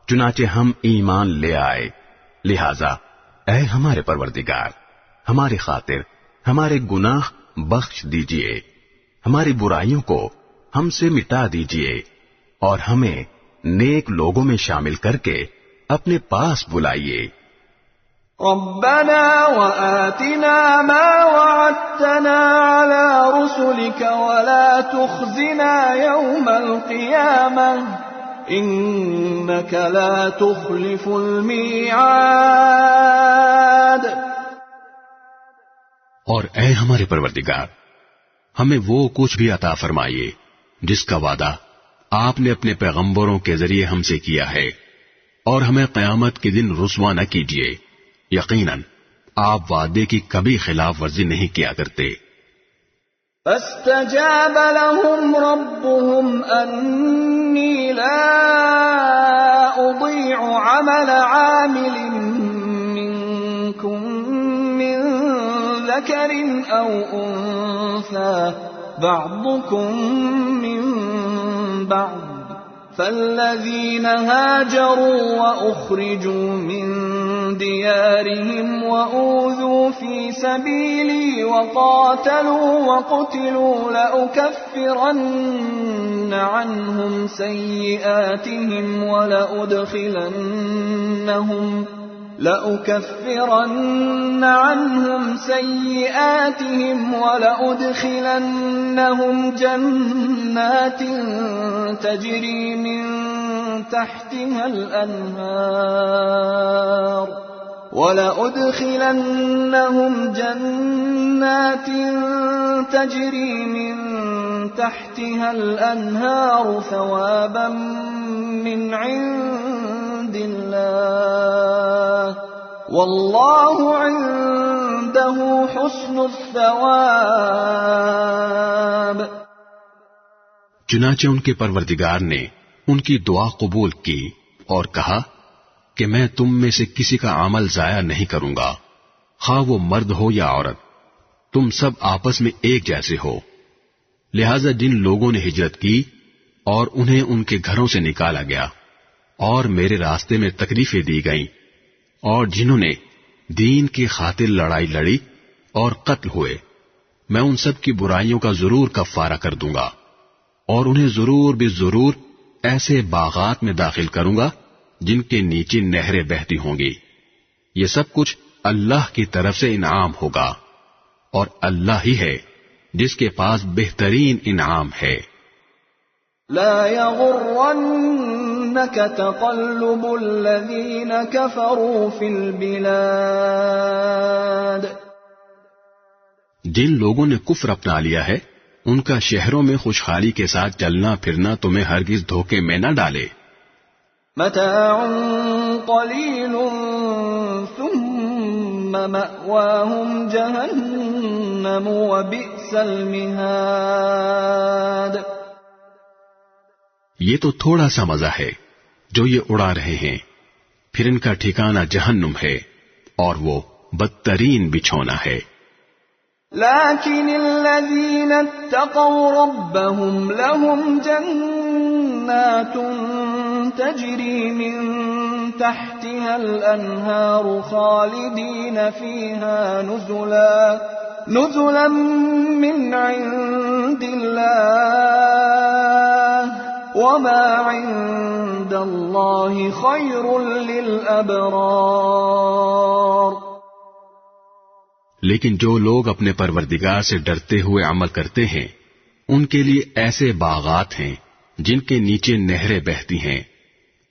چنانچہ ہم ایمان لے آئے، لہذا اے ہمارے پروردگار، ہماری خاطر ہمارے گناہ بخش دیجئے، ہماری برائیوں کو ہم سے مٹا دیجئے، اور ہمیں نیک لوگوں میں شامل کر کے اپنے پاس بلائیے۔ ربنا وآتنا ما وعدتنا على رسلك ولا تخزنا يوم القيامة إنك لا تخلف الميعاد۔ اور اے ہمارے پروردگار، ہمیں وہ کچھ بھی عطا فرمائیے جس کا وعدہ آپ نے اپنے پیغمبروں کے ذریعے ہم سے کیا ہے، اور ہمیں قیامت کے دن رسوا نہ کیجیے، یقیناً آپ وعدے کی کبھی خلاف ورزی نہیں کیا کرتے۔ فاستجاب لهم ربهم أني لا أضيع عمل عامل منكم من ذكر أو أنثى بعضكم من بعض، فالذين هاجروا وأخرجوا من ديارهم وأوذوا في سبيلي وقاتلوا وقتلوا لأكفرن عنهم سيئاتهم ولأدخلنهم جنات تجري من تحتها الأنهار ثوابا من عند الله والله عنده حسن الثواب۔ چنانچہ ان کے پروردگار نے ان کی دعا قبول کی اور کہا کہ میں تم میں سے کسی کا عمل ضائع نہیں کروں گا، خواہ وہ مرد ہو یا عورت، تم سب آپس میں ایک جیسے ہو۔ لہذا جن لوگوں نے ہجرت کی اور انہیں ان کے گھروں سے نکالا گیا اور میرے راستے میں تکلیفیں دی گئیں، اور جنہوں نے دین کی خاطر لڑائی لڑی اور قتل ہوئے، میں ان سب کی برائیوں کا ضرور کفارہ کر دوں گا، اور انہیں ضرور بھی ضرور ایسے باغات میں داخل کروں گا جن کے نیچے نہریں بہتی ہوں گی۔ یہ سب کچھ اللہ کی طرف سے انعام ہوگا، اور اللہ ہی ہے جس کے پاس بہترین انعام ہے۔ لا يغرنك تقلب الذين كفروا في البلاد۔ جن لوگوں نے کفر اپنا لیا ہے ان کا شہروں میں خوشحالی کے ساتھ چلنا پھرنا تمہیں ہرگز دھوکے میں نہ ڈالے۔ متاع قلیل ثم مأواهم جهنم وبئس المهاد. یہ تو تھوڑا سا مزہ ہے جو یہ اڑا رہے ہیں، پھر ان کا ٹھکانہ جہنم ہے اور وہ بدترین بچھونا ہے. لكن الذين اتقوا ربهم لهم جنات تجري من تحتها الأنهار خالدين فيها نزلا من عند الله وما عند الله خير للأبرار. لیکن جو لوگ اپنے پروردگار سے ڈرتے ہوئے عمل کرتے ہیں ان کے لیے ایسے باغات ہیں جن کے نیچے نہریں بہتی ہیں،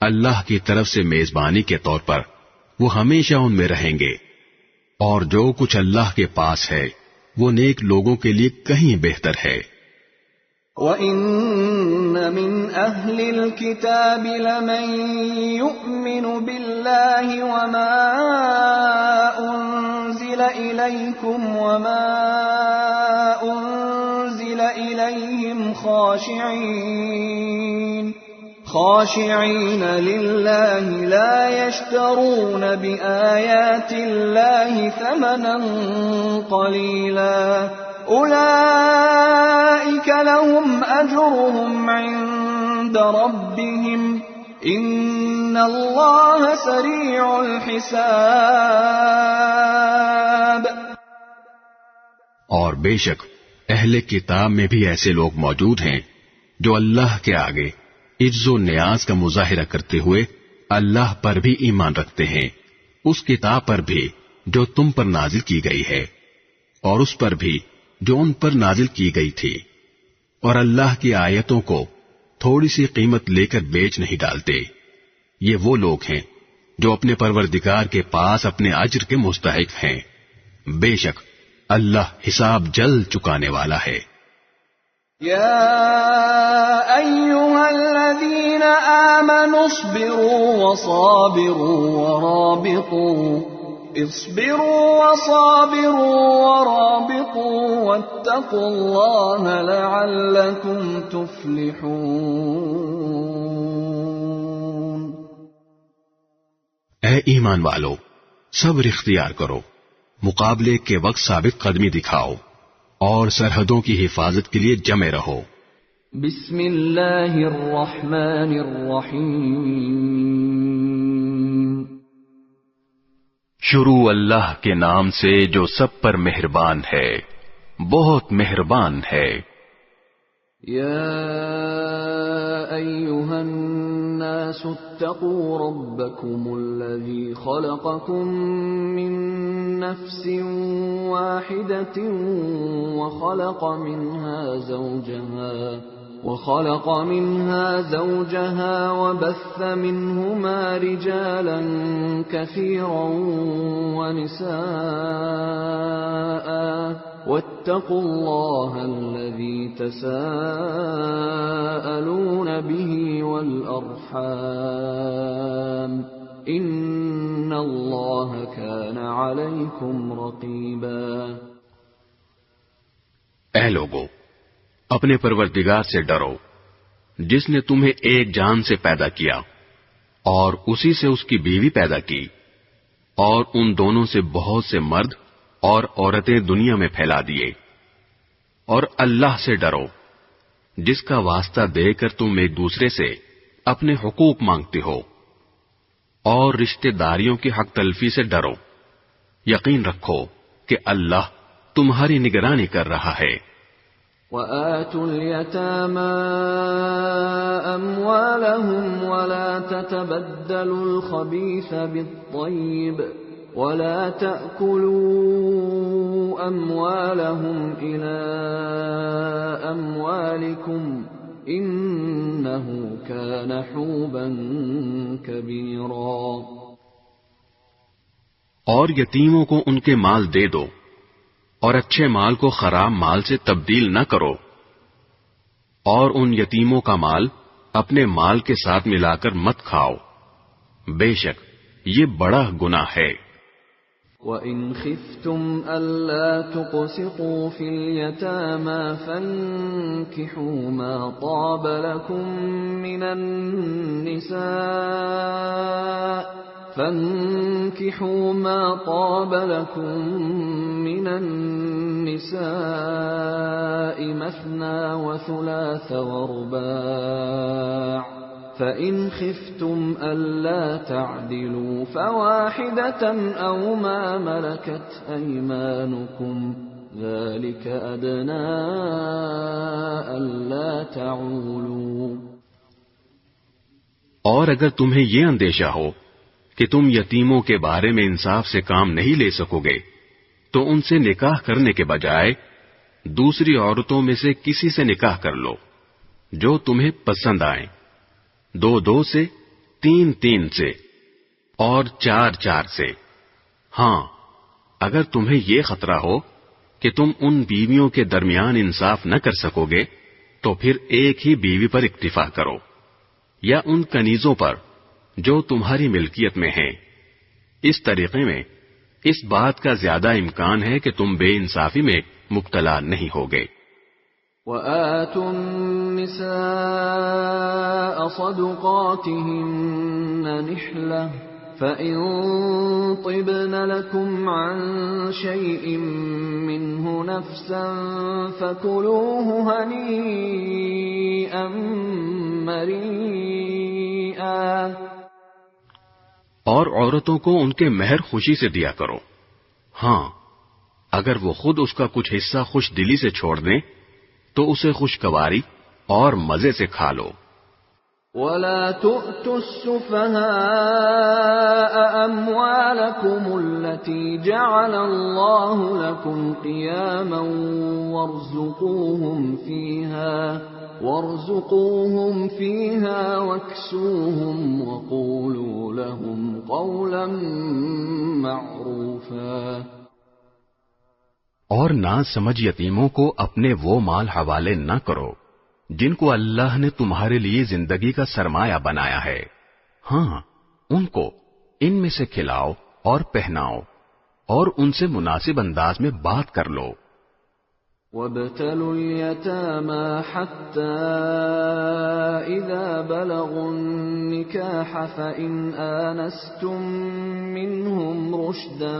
اللہ کی طرف سے میزبانی کے طور پر وہ ہمیشہ ان میں رہیں گے، اور جو کچھ اللہ کے پاس ہے وہ نیک لوگوں کے لیے کہیں بہتر ہے. وَإِنَّ مِنْ أَهْلِ الْكِتَابِ لَمَنْ يُؤْمِنُ بِاللَّهِ وَمَا أُنْزِلَ إِلَيْكُمْ وَمَا أُنْزِلَ إِلَيْهِمْ خاشعين لله لا يشترون بآيات الله ثمنا قليلا أولئك لهم أجرهم عند ربهم إن الله سريع الحساب. اور بے شک اہل کتاب میں بھی ایسے لوگ موجود ہیں جو اللہ کے آگے عجز و نیاز کا مظاہرہ کرتے ہوئے اللہ پر بھی ایمان رکھتے ہیں، اس کتاب پر بھی جو تم پر نازل کی گئی ہے اور اس پر بھی جو ان پر نازل کی گئی تھی، اور اللہ کی آیتوں کو تھوڑی سی قیمت لے کر بیچ نہیں ڈالتے. یہ وہ لوگ ہیں جو اپنے پروردگار کے پاس اپنے اجر کے مستحق ہیں. بے شک اللہ حساب جلد چکانے والا ہے. يا أيها الذين آمنوا اصبروا وصابروا ورابطوا واتقوا الله لعلكم تفلحون. اے ایمان والو، صبر اختیار کرو، مقابلے کے وقت ثابت قدمی دکھاؤ اور سرحدوں کی حفاظت کے لیے جمے رہو. بسم اللہ الرحمن الرحیم. شروع اللہ کے نام سے جو سب پر مہربان ہے، بہت مہربان ہے. یا ایھا الناس اتقوا ربکم الذی خلقکم من نفس واحدة وخلق منها زوجها وبث منهما رجالا كثيرا ونساء واتقوا الله الذي تساءلون به والأرحام ان اللہ کان علیکم رقیبا. اے لوگو، اپنے پروردگار سے ڈرو جس نے تمہیں ایک جان سے پیدا کیا اور اسی سے اس کی بیوی پیدا کی، اور ان دونوں سے بہت سے مرد اور عورتیں دنیا میں پھیلا دیے. اور اللہ سے ڈرو جس کا واسطہ دے کر تم ایک دوسرے سے اپنے حقوق مانگتے ہو، اور رشتہ داریوں کی حق تلفی سے ڈرو. یقین رکھو کہ اللہ تمہاری نگرانی کر رہا ہے. وَآتُوا الْيَتَامَى أَمْوَالَهُمْ وَلَا تَتَبَدَّلُوا الْخَبِيثَ بِالطَّيِّبِ وَلَا تَأْكُلُوا أَمْوَالَهُمْ إِلَى أَمْوَالِكُمْ انہ کان حوبا کبیرا. اور یتیموں کو ان کے مال دے دو، اور اچھے مال کو خراب مال سے تبدیل نہ کرو، اور ان یتیموں کا مال اپنے مال کے ساتھ ملا کر مت کھاؤ، بے شک یہ بڑا گناہ ہے. وَإِنْ خِفْتُمْ أَلَّا تُقْسِطُوا فِي الْيَتَامَى فَانكِحُوا مَا طَابَ لَكُم مِّنَ النِّسَاءِ مَثْنَىٰ وَثُلَاثَ وَرُبَاعَ فَإِنْ خِفْتُمْ أَلَّا تَعْدِلُوا فَوَاحِدَةً أَوْ مَا مَلَكَتْ أَيْمَانُكُمْ ذَلِكَ أَدْنَىٰ أَلَّا تَعُولُوا۔ اور اگر تمہیں یہ اندیشہ ہو کہ تم یتیموں کے بارے میں انصاف سے کام نہیں لے سکو گے تو ان سے نکاح کرنے کے بجائے دوسری عورتوں میں سے کسی سے نکاح کر لو جو تمہیں پسند آئیں، 2 سے، 3 سے اور 4 سے۔ ہاں، اگر تمہیں یہ خطرہ ہو کہ تم ان بیویوں کے درمیان انصاف نہ کر سکو گے تو پھر ایک ہی بیوی پر اکتفا کرو، یا ان کنیزوں پر جو تمہاری ملکیت میں ہیں۔ اس طریقے میں اس بات کا زیادہ امکان ہے کہ تم بے انصافی میں مبتلا نہیں ہوگے۔ وَآتُوا النِّسَاءَ صَدُقَاتِهِنَّ نِحْلَةً فَإِن طِبْنَ لَكُمْ عَن شَيْءٍ مِّنْهُ نَفْسًا فَكُلُوهُ هَنِيئًا مَّرِيئًا۔ اور عورتوں کو ان کے مہر خوشی سے دیا کرو، ہاں اگر وہ خود اس کا کچھ حصہ خوش دلی سے چھوڑ دیں تو اسے خوشگواری اور مزے سے کھا لو۔ وَلَا تُؤْتُوا السُّفَهَاءَ أَمْوَالَكُمُ الَّتِي جَعَلَ اللَّهُ لَكُمْ قِيَامًا وَارْزُقُوهُمْ فِيهَا وَاكْسُوهُمْ وَقُولُوا لَهُمْ قَوْلًا مَّعْرُوفًا۔ اور نہ سمجھ یتیموں کو اپنے وہ مال حوالے نہ کرو جن کو اللہ نے تمہارے لیے زندگی کا سرمایہ بنایا ہے، ہاں ان کو ان میں سے کھلاؤ اور پہناؤ اور ان سے مناسب انداز میں بات کر لو۔ وَابْتَلُوا الْيَتَامَى حَتَّى إِذَا بَلَغُوا النِّكَاحَ فَإِنْ آنَسْتُم مِّنْهُمْ رُشْدًا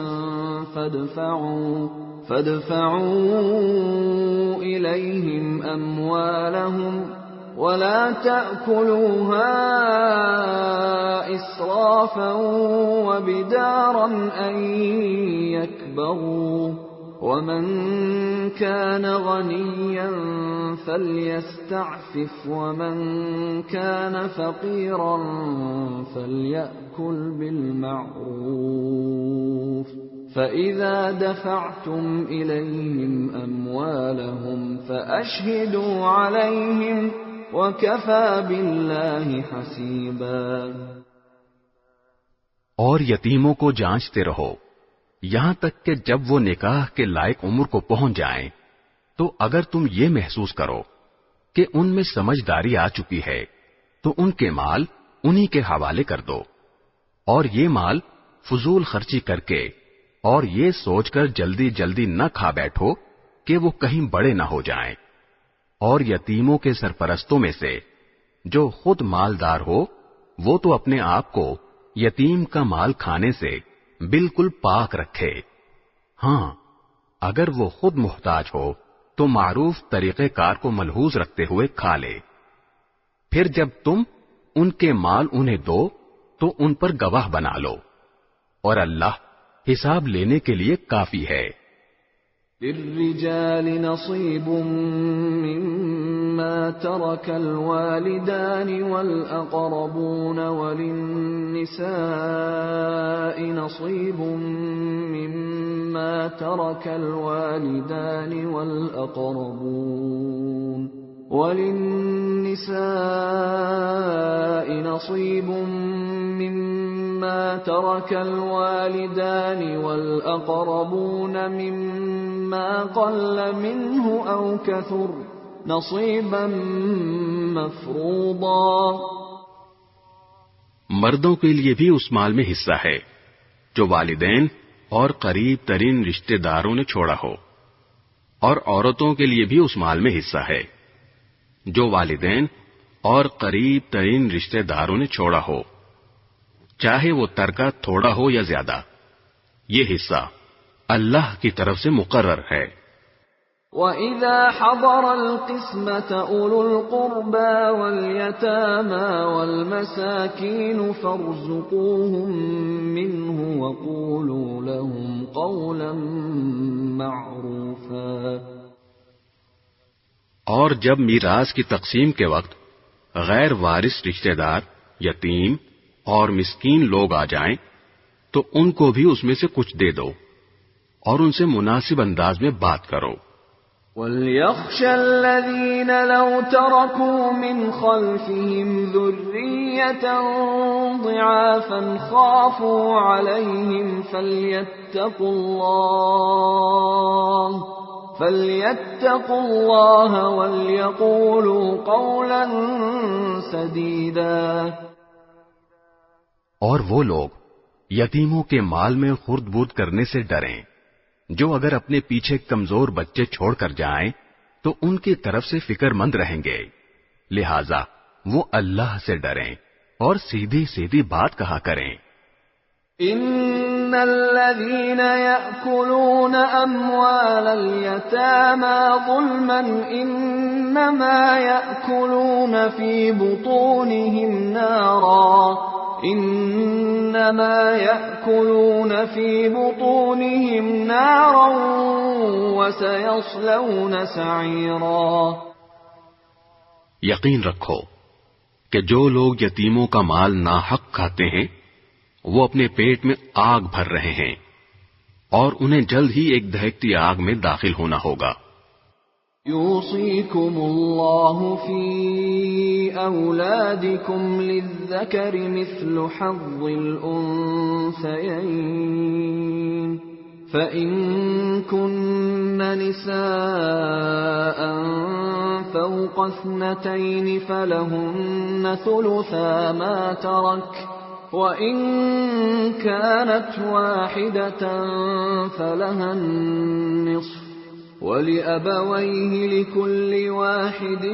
فَادْفَعُوا إِلَيْهِمْ أَمْوَالَهُمْ وَلَا تَأْكُلُوهَا إِسْرَافًا وَبِدَارًا أَن يَكْبَرُوا وَمَن كَانَ غَنِيًّا فَلْيَسْتَعْفِفْ وَمَن كَانَ فَقِيرًا فَلْيَأْكُلْ بِالْمَعْرُوفِ فَإِذَا دَفَعْتُمْ إِلَيْهِمْ أَمْوَالَهُمْ فَأَشْهِدُوا عَلَيْهِمْ وَكَفَى بِاللَّهِ حَسِيبًا۔ اور یتیموں کو جانچتے رہو یہاں تک کہ جب وہ نکاح کے لائق عمر کو پہنچ جائیں تو اگر تم یہ محسوس کرو کہ ان میں سمجھداری آ چکی ہے تو ان کے مال انہی کے حوالے کر دو، اور یہ مال فضول خرچی کر کے اور یہ سوچ کر جلدی جلدی نہ کھا بیٹھو کہ وہ کہیں بڑے نہ ہو جائیں۔ اور یتیموں کے سرپرستوں میں سے جو خود مالدار ہو وہ تو اپنے آپ کو یتیم کا مال کھانے سے بالکل پاک رکھے، ہاں اگر وہ خود محتاج ہو تو معروف طریقہ کار کو ملحوظ رکھتے ہوئے کھا لے۔ پھر جب تم ان کے مال انہیں دو تو ان پر گواہ بنا لو، اور اللہ حساب لینے کے لیے کافی ہے۔ للرجال نصيب مما ترك الوالدان والأقربون وللنساء نصيب مما ترك الوالدان وللنساء نصيب مما ترك الوالدان والأقربون مما قل منه أو كثر نصيبا مفروضا۔ مردوں کے لیے بھی اس مال میں حصہ ہے جو والدین اور قریب ترین رشتے داروں نے چھوڑا ہو، اور عورتوں کے لیے بھی اس مال میں حصہ ہے جو والدین اور قریب ترین رشتے داروں نے چھوڑا ہو، چاہے وہ ترکہ تھوڑا ہو یا زیادہ، یہ حصہ اللہ کی طرف سے مقرر ہے۔ وَإِذَا حَضَرَ الْقِسْمَةَ أُولُو الْقُرْبَى وَالْيَتَامَى وَالْمَسَاكِينُ فَارْزُقُوهُم مِّنْهُ وَقُولُوا لَهُمْ قَوْلًا مَّعْرُوفًا۔ اور جب میراث کی تقسیم کے وقت غیر وارث رشتہ دار، یتیم اور مسکین لوگ آ جائیں تو ان کو بھی اس میں سے کچھ دے دو اور ان سے مناسب انداز میں بات کرو۔ وَلْيَخْشَ الَّذِينَ لَوْ تَرَكُوا مِنْ خَلْفِهِمْ ذُرِّيَّةً ضِعَافًا خَافُوا عَلَيْهِمْ فَلْيَتَّقُوا اللَّهَ وَلْيَقُولُوا قَوْلًا سَدِيدًا۔ اور وہ لوگ یتیموں کے مال میں خرد برد کرنے سے ڈریں جو اگر اپنے پیچھے کمزور بچے چھوڑ کر جائیں تو ان کی طرف سے فکر مند رہیں گے، لہذا وہ اللہ سے ڈریں اور سیدھی سیدھی بات کہا کریں۔ ان الذين يأكلون اموال اليتامى ظلما انما يأكلون في بطونهم نارا وسيصلون سعيرا۔ یقین رکھو کہ جو لوگ یتیموں کا مال ناحق کھاتے ہیں وہ اپنے پیٹ میں آگ بھر رہے ہیں اور انہیں جلد ہی ایک دہکتی آگ میں داخل ہونا ہوگا۔ یوصیکم اللہ فی اولادکم للذکر مثل حظ الانثیین فإن كن نساء فوق اثنتين فلهن ثلثا ما ترك وَإِن كَانَتْ وَاحِدَةً فَلَهَا النِّصْفُ وَلِأَبَوَيْهِ لِكُلِّ وَاحِدٍ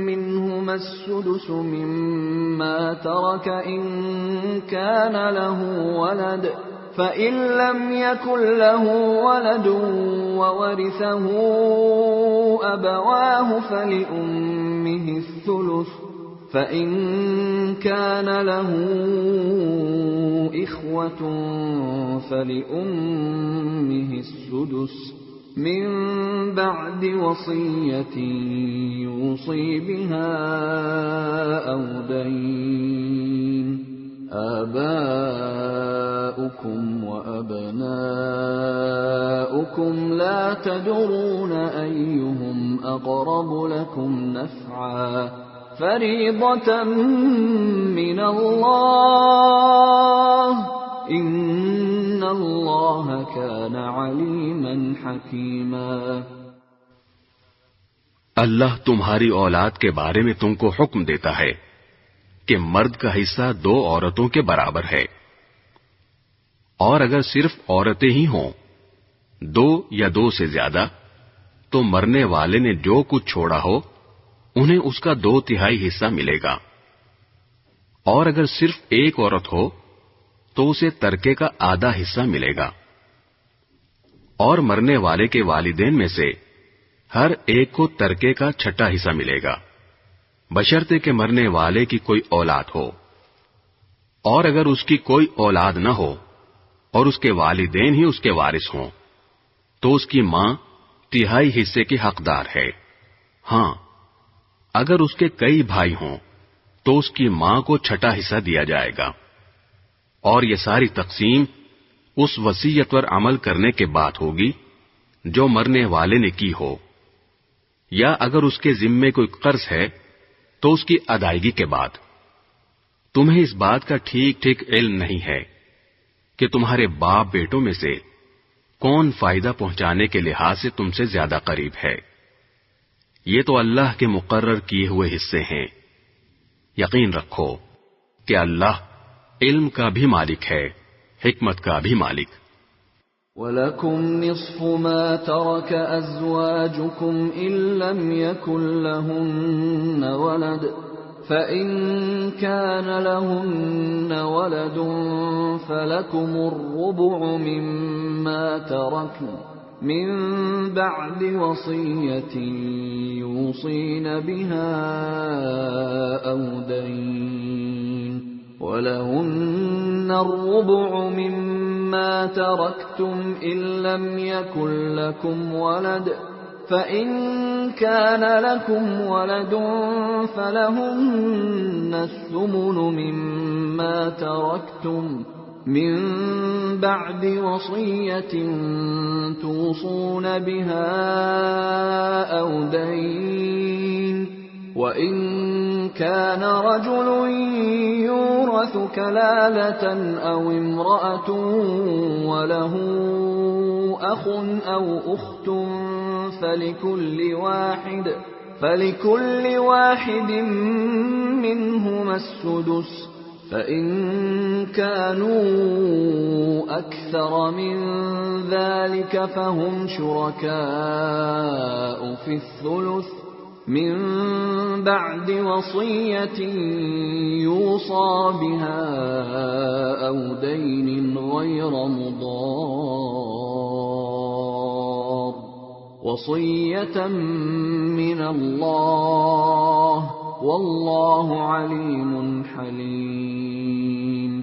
مِّنْهُمَا السُّدُسُ مِمَّا تَرَكَ إِن كَانَ لَهُ وَلَدٌ فَإِن لَّمْ يَكُن لَّهُ وَلَدٌ وَوَرِثَهُ أَبَوَاهُ فَلِأُمِّهِ الثُّلُثُ فَإِن كَانَ لَهُ إِخْوَةٌ فَلِأُمِّهِ السُّدُسُ مِن بَعْدِ وَصِيَّةٍ يُوصِي بِهَا أَوْ دَيْنٍ آباؤكم وأبناؤكم لا تدرون أيهم أقرب لكم نفعا فریضۃ من اللہ ان اللہ کان علیما حکیما۔ اللہ تمہاری اولاد کے بارے میں تم کو حکم دیتا ہے کہ مرد کا حصہ 2 عورتوں کے برابر ہے، اور اگر صرف عورتیں ہی ہوں 2 یا 2 سے زیادہ تو مرنے والے نے جو کچھ چھوڑا ہو انہیں اس کا 2/3 حصہ ملے گا، اور اگر صرف ایک عورت ہو تو اسے ترکے کا آدھا حصہ ملے گا، اور مرنے والے کے والدین میں سے ہر ایک کو ترکے کا 6واں حصہ ملے گا، بشرطے کہ مرنے والے کی کوئی اولاد ہو، اور اگر اس کی کوئی اولاد نہ ہو اور اس کے والدین ہی اس کے وارث ہوں تو اس کی ماں 3/4 حصے کی حقدار ہے۔ ہاں اگر اس کے کئی بھائی ہوں تو اس کی ماں کو 6واں حصہ دیا جائے گا، اور یہ ساری تقسیم اس وصیت پر عمل کرنے کے بعد ہوگی جو مرنے والے نے کی ہو، یا اگر اس کے ذمے کوئی قرض ہے تو اس کی ادائیگی کے بعد۔ تمہیں اس بات کا ٹھیک ٹھیک علم نہیں ہے کہ تمہارے باپ بیٹوں میں سے کون فائدہ پہنچانے کے لحاظ سے تم سے زیادہ قریب ہے، یہ تو اللہ کے مقرر کیے ہوئے حصے ہیں۔ یقین رکھو کہ اللہ علم کا بھی مالک ہے، حکمت کا بھی مالک، وَلَكُمْ نِصْفُ مَا تَرَكَ أَزْوَاجُكُمْ إِن لَّمْ يَكُن لَّهُنَّ وَلَدٌ فَإِن كَانَ لَهُنَّ وَلَدٌ فَلَكُمُ الرُّبُعُ مِمَّا تَرَكْنَ مِن بَعْدِ وَصِيَّةٍ يُوصِينَ بِهَا أَوْ دَيْنٍ وَلَهُنَّ الرُّبُعُ مِمَّا تَرَكْتُمْ إِن لَّمْ يَكُن لَّكُمْ وَلَدٌ فَإِن كَانَ لَكُمْ وَلَدٌ فَلَهُنَّ الثُّمُنُ مِمَّا تَرَكْتُمْ مِن بَعْدِ وَصِيَّةٍ تُوصُونَ بِهَا أَوْ دَيْنٍ وَإِن كَانَ رَجُلٌ يُورَثُ كَلَالَةً أَوْ امْرَأَةٌ وَلَهُ أَخٌ أَوْ أُخْتٌ فَلِكُلِّ واحد منهما السُّدُسُ فَإِن كَانُوا أَكْثَرَ مِن ذَلِكَ فَهُمْ شُرَكَاءُ فِي الثُّلُثِ مِن بَعْدِ وَصِيَّةٍ يُوصَىٰ بِهَا أَوْ دَيْنٍ غَيْرَ مُضَارٍّ وَصِيَّةً مِّنَ اللَّهِ وَاللَّهُ عَلِيمٌ حَلِيمٌ۔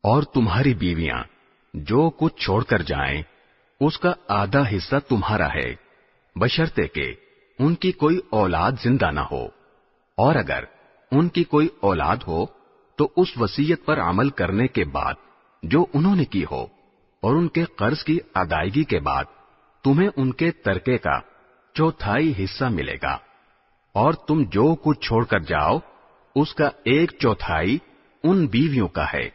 اور تمہاری بیویاں جو کچھ چھوڑ کر جائیں اس کا آدھا حصہ تمہارا ہے، بشرطے کہ ان کی کوئی اولاد زندہ نہ ہو، اور اگر ان کی کوئی اولاد ہو تو اس وصیت پر عمل کرنے کے بعد جو انہوں نے کی ہو اور ان کے قرض کی ادائیگی کے بعد تمہیں ان کے ترکے کا چوتھائی حصہ ملے گا، اور تم جو کچھ چھوڑ کر جاؤ اس کا 1/4 ان بیویوں کا ہے،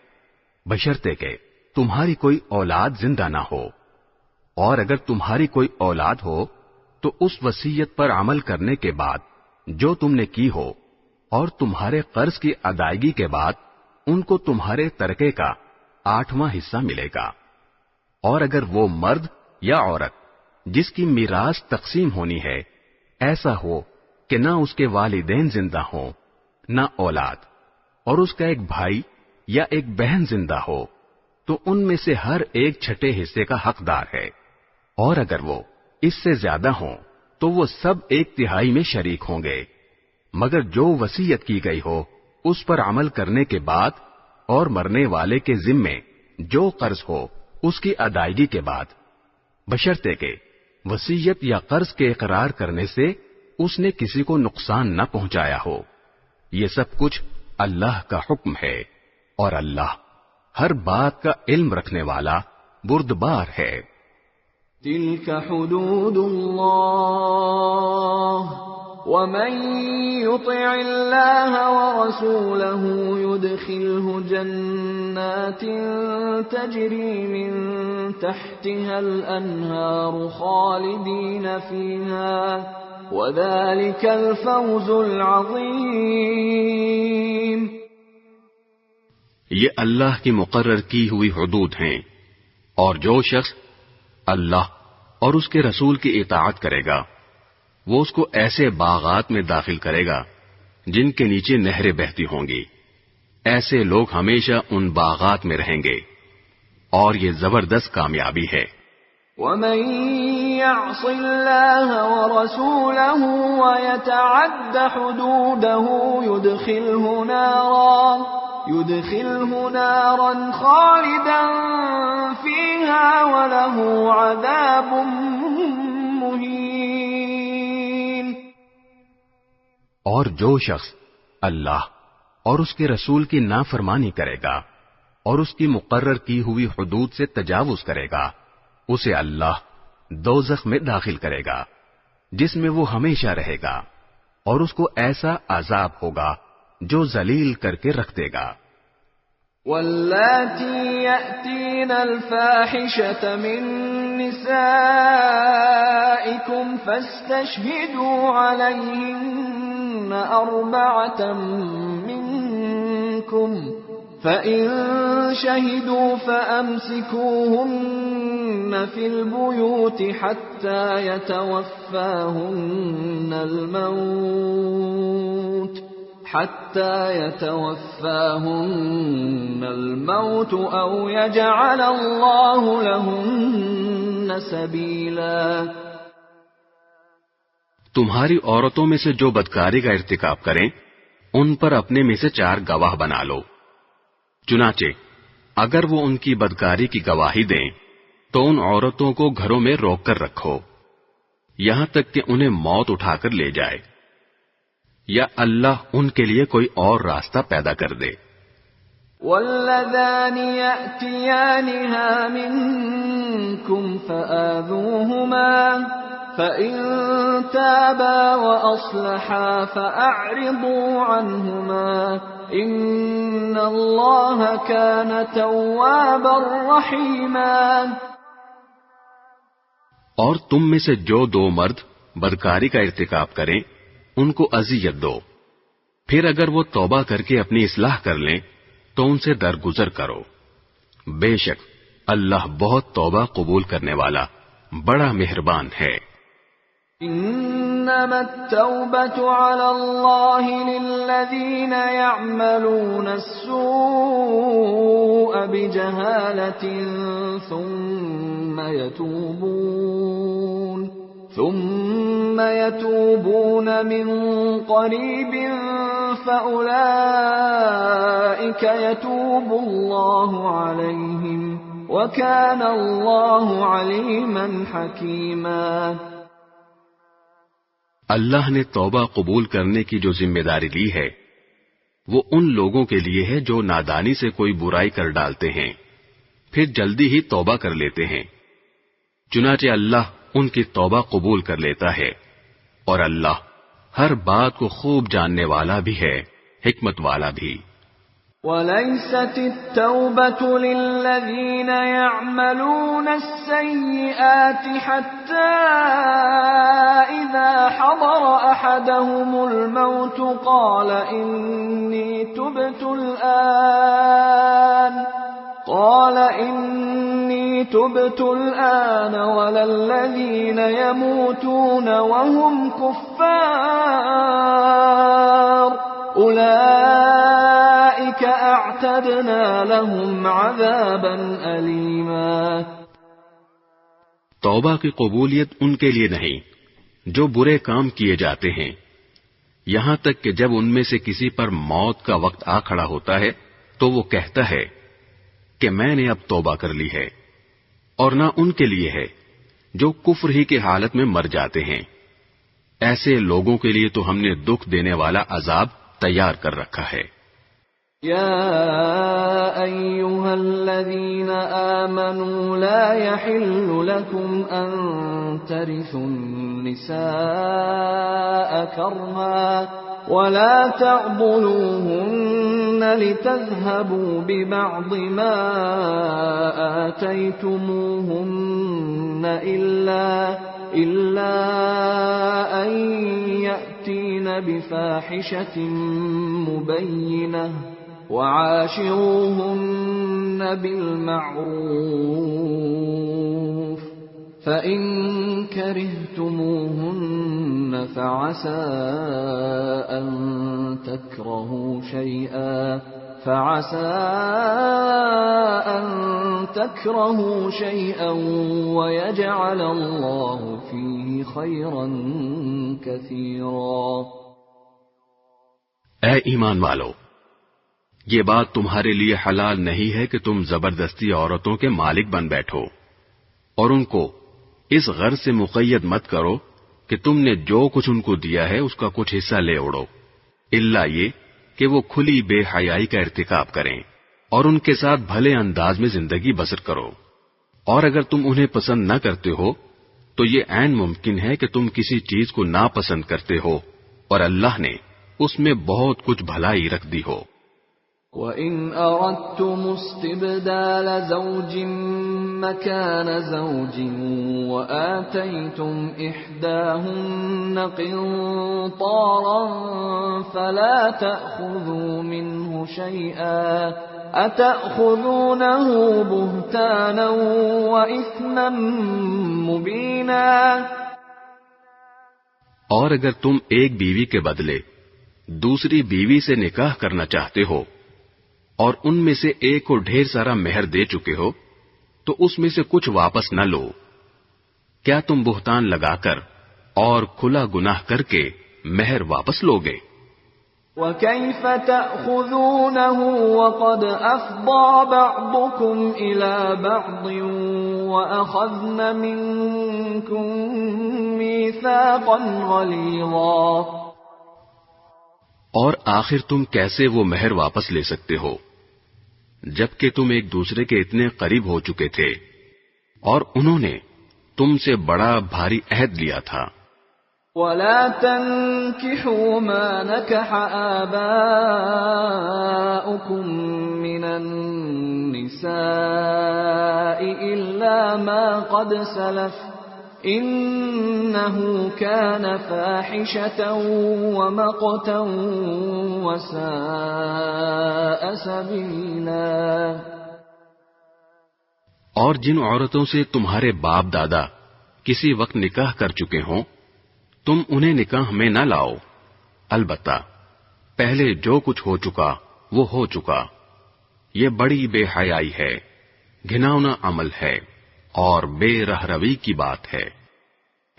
بشرطے کہ تمہاری کوئی اولاد زندہ نہ ہو، اور اگر تمہاری کوئی اولاد ہو تو اس وصیت پر عمل کرنے کے بعد جو تم نے کی ہو اور تمہارے قرض کی ادائیگی کے بعد ان کو تمہارے ترکے کا 8واں حصہ ملے گا۔ اور اگر وہ مرد یا عورت جس کی میراث تقسیم ہونی ہے ایسا ہو کہ نہ اس کے والدین زندہ ہوں نہ اولاد، اور اس کا ایک بھائی یا ایک بہن زندہ ہو، تو ان میں سے ہر ایک 6 حصے کا حقدار ہے، اور اگر وہ اس سے زیادہ ہوں تو وہ سب 1/3 میں شریک ہوں گے، مگر جو وصیت کی گئی ہو اس پر عمل کرنے کے بعد اور مرنے والے کے ذمے جو قرض ہو اس کی ادائیگی کے بعد، بشرطے کہ وصیت یا قرض کے اقرار کرنے سے اس نے کسی کو نقصان نہ پہنچایا ہو۔ یہ سب کچھ اللہ کا حکم ہے، اور اللہ ہر بات کا علم رکھنے والا بردبار ہے۔ تِلْكَ حُدُودُ اللَّهِ وَمَن يُطِعِ اللَّهَ وَرَسُولَهُ يُدْخِلْهُ جَنَّاتٍ تَجْرِي مِن تَحْتِهَا الْأَنْهَارُ خَالِدِينَ فِيهَا وَذَلِكَ الْفَوْزُ الْعَظِيمُ۔ یہ اللہ کی مقرر کی ہوئی حدود ہیں، اور جو شخص اللہ اور اس کے رسول کی اطاعت کرے گا وہ اس کو ایسے باغات میں داخل کرے گا جن کے نیچے نہریں بہتی ہوں گی، ایسے لوگ ہمیشہ ان باغات میں رہیں گے، اور یہ زبردست کامیابی ہے۔ وَمَن يَعْصِ اللَّهَ وَرَسُولَهُ وَيَتَعَدَّ حُدُودَهُ يُدْخِلْهُ نَارًا خَالِدًا فِيهَا وَلَهُ عَذَابٌ مُهِينٌ۔ اور جو شخص اللہ اور اس کے رسول کی نافرمانی کرے گا اور اس کی مقرر کی ہوئی حدود سے تجاوز کرے گا اسے اللہ دوزخ میں داخل کرے گا جس میں وہ ہمیشہ رہے گا، اور اس کو ایسا عذاب ہوگا جو ذلیل کر کے رکھ دے گا۔ واللاتی یأتین الفاحشة من نسائکم فاستشہدوا علیہن 4 منکم فَإِن شَهِدُوا فَأَمْسِكُوهُنَّ فِي الْبُيُوتِ حَتَّى يَتَوَفَّاهُنَّ الْمَوْتُ أَوْ يَجْعَلَ اللَّهُ لَهُنَّ سَبِيلًا۔ تمہاری عورتوں میں سے جو بدکاری کا ارتکاب کریں ان پر اپنے میں سے 4 گواہ بنا لو۔ چنانچہ اگر وہ ان کی بدکاری کی گواہی دیں تو ان عورتوں کو گھروں میں روک کر رکھو یہاں تک کہ انہیں موت اٹھا کر لے جائے، یا اللہ ان کے لیے کوئی اور راستہ پیدا کر دے۔ وَاللَّذَانِ يَأْتِيَانِهَا مِنكُمْ فَآذُوهُمَا فَإِن تَابَا وَأَصْلَحَا فَأَعْرِضُوا عَنْهُمَا إِنَّ اللَّهَ كَانَ تَوَّابًا رَحِيمًا۔ اور تم میں سے جو 2 مرد بدکاری کا ارتکاب کریں ان کو اذیت دو، پھر اگر وہ توبہ کر کے اپنی اصلاح کر لیں تو ان سے درگزر کرو، بے شک اللہ بہت توبہ قبول کرنے والا بڑا مہربان ہے۔ انما التوبة على الله للذين يعملون السوء بجهالة ثم يتوبون من قريب فأولئك يتوب الله عليهم وكان الله عليما حكيما۔ اللہ نے توبہ قبول کرنے کی جو ذمہ داری لی ہے وہ ان لوگوں کے لیے ہے جو نادانی سے کوئی برائی کر ڈالتے ہیں پھر جلدی ہی توبہ کر لیتے ہیں، چنانچہ اللہ ان کی توبہ قبول کر لیتا ہے، اور اللہ ہر بات کو خوب جاننے والا بھی ہے، حکمت والا بھی۔ وَلَيْسَتِ التَّوْبَةُ لِلَّذِينَ يَعْمَلُونَ السَّيِّئَاتِ حَتَّى إِذَا حَضَرَ أَحَدَهُمُ الْمَوْتُ قَالَ إِنِّي تُبْتُ الْآنَ وَلَا الَّذِينَ يَمُوتُونَ وَهُمْ كُفَّارٌ أُولَئِكَ أَعْتَدْنَا لَهُمْ عَذَابًا أَلِيمًا۔ توبہ کی قبولیت ان کے لیے نہیں جو برے کام کیے جاتے ہیں، یہاں تک کہ جب ان میں سے کسی پر موت کا وقت آ کھڑا ہوتا ہے تو وہ کہتا ہے کہ میں نے اب توبہ کر لی ہے، اور نہ ان کے لیے ہے جو کفر ہی کی حالت میں مر جاتے ہیں، ایسے لوگوں کے لیے تو ہم نے دکھ دینے والا عذاب تیار کر رکھا ہے۔ يا أيها الذين آمنوا لا يحل لكم أن ترثوا النساء كرها ولا تعضلوهن لتذهبوا ببعض ما آتيتموهن إلا أن يأتين بفاحشة مبينة وعاشروهن بالمعروف فإن كرهتموهن فعسى أن تكرهوا شيئا ويجعل الله فيه خيرا كثيرا۔ اے ایمان والو، یہ بات تمہارے لیے حلال نہیں ہے کہ تم زبردستی عورتوں کے مالک بن بیٹھو، اور ان کو اس غرض سے مقید مت کرو کہ تم نے جو کچھ ان کو دیا ہے اس کا کچھ حصہ لے اڑو، الا یہ کہ وہ کھلی بے حیائی کا ارتکاب کریں، اور ان کے ساتھ بھلے انداز میں زندگی بسر کرو۔ اور اگر تم انہیں پسند نہ کرتے ہو تو یہ عین ممکن ہے کہ تم کسی چیز کو ناپسند کرتے ہو، اور اللہ نے اس میں بہت کچھ بھلائی رکھ دی ہو۔ وَإِنْ أَرَدْتُمُ اسْتِبْدَالَ زَوْجٍ مَّكَانَ زَوْجٍ وَآتَيْتُمْ إِحْدَاهُنَّ قِنطَارًا فَلَا تَأْخُذُوا مِنْهُ شَيْئًا أتأخذونه بهتانا وإثما مبينا. اور اگر تم ایک بیوی کے بدلے دوسری بیوی سے نکاح کرنا چاہتے ہو اور ان میں سے ایک کو ڈھیر سارا مہر دے چکے ہو تو اس میں سے کچھ واپس نہ لو. کیا تم بہتان لگا کر اور کھلا گناہ کر کے مہر واپس لوگے؟ وَكَيْفَ تَأْخُذُونَهُ وَقَدْ أَفْضَىٰ بَعْضُكُمْ إِلَىٰ بَعْضٍ وَأَخَذْنَ مِنكُم مِّيثَاقًا غَلِيظًا. اور آخر تم کیسے وہ مہر واپس لے سکتے ہو جبکہ تم ایک دوسرے کے اتنے قریب ہو چکے تھے اور انہوں نے تم سے بڑا بھاری عہد لیا تھا. وَلَا تَنكِحُوا مَا نَكَحَ آبَاؤُكُم مِّنَ النِّسَاءِ إِلَّا مَا قَدْ سَلَفَ إِنَّهُ كَانَ فَاحِشَةً وَمَقْتًا وَسَاءَ سَبِيلًا. اور جن عورتوں سے تمہارے باپ دادا کسی وقت نکاح کر چکے ہوں تم انہیں نکاح میں نہ لاؤ. البتہ پہلے جو کچھ ہو چکا وہ ہو چکا. یہ بڑی بے حیائی ہے، گھناؤنا عمل ہے اور بے رہروی کی بات ہے.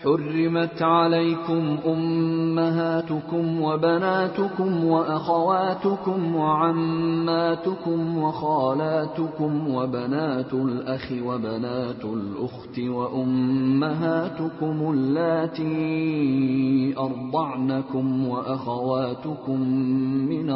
حرمت عليكم أمهاتكم وبناتكم وأخواتكم وعماتكم وخالاتكم وبنات الأخ وبنات الأخت وأمهاتكم اللاتي أرضعنكم وأخواتكم من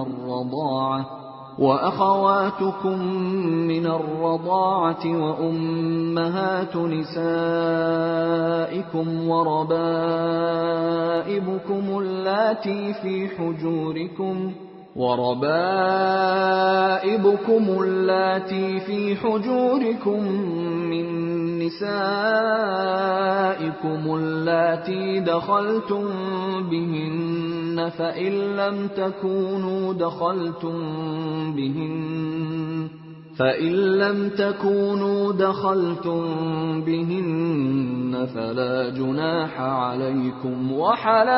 الرضاعة وأمهات نسائكم وربائبكم اللاتي في حجوركم من نسائكم اللاتي دخلتم بهن فإن لم تكونوا دخلتم بهن فلا جناح عليكم وحلائل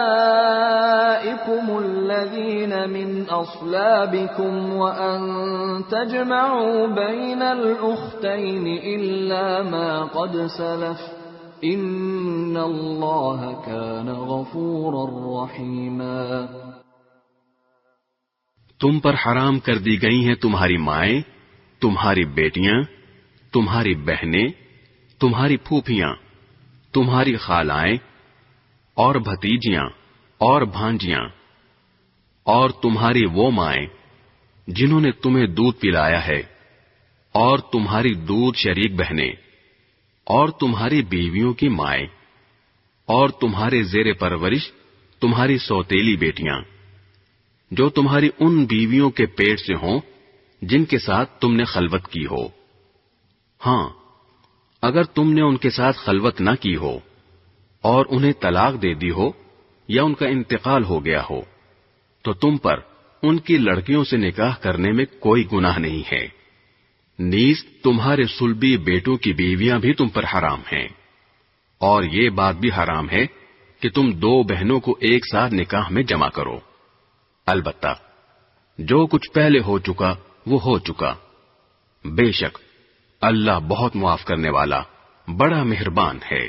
أبنائكم الذين من أصلابكم وأن تجمعوا بين الأختين إلا ما قد سلف إن الله كان غفورا رحيما. تم پر حرام کر دی گئی ہیں تمہاری مائیں، تمہاری بیٹیاں، تمہاری بہنیں، تمہاری پھوپھیاں، تمہاری خالائیں اور بھتیجیاں اور بھانجیاں، اور تمہاری وہ مائیں جنہوں نے تمہیں دودھ پلایا ہے، اور تمہاری دودھ شریک بہنیں، اور تمہاری بیویوں کی مائیں، اور تمہارے زیر پرورش تمہاری سوتیلی بیٹیاں جو تمہاری ان بیویوں کے پیٹ سے ہوں جن کے ساتھ تم نے خلوت کی ہو. ہاں، اگر تم نے ان کے ساتھ خلوت نہ کی ہو اور انہیں طلاق دے دی ہو یا ان کا انتقال ہو گیا ہو تو تم پر ان کی لڑکیوں سے نکاح کرنے میں کوئی گناہ نہیں ہے. نیز تمہارے صلبی بیٹوں کی بیویاں بھی تم پر حرام ہیں، اور یہ بات بھی حرام ہے کہ تم دو بہنوں کو ایک ساتھ نکاح میں جمع کرو. البتہ جو کچھ پہلے ہو چکا وہ ہو چکا. بے شک اللہ بہت معاف کرنے والا، بڑا مہربان ہے.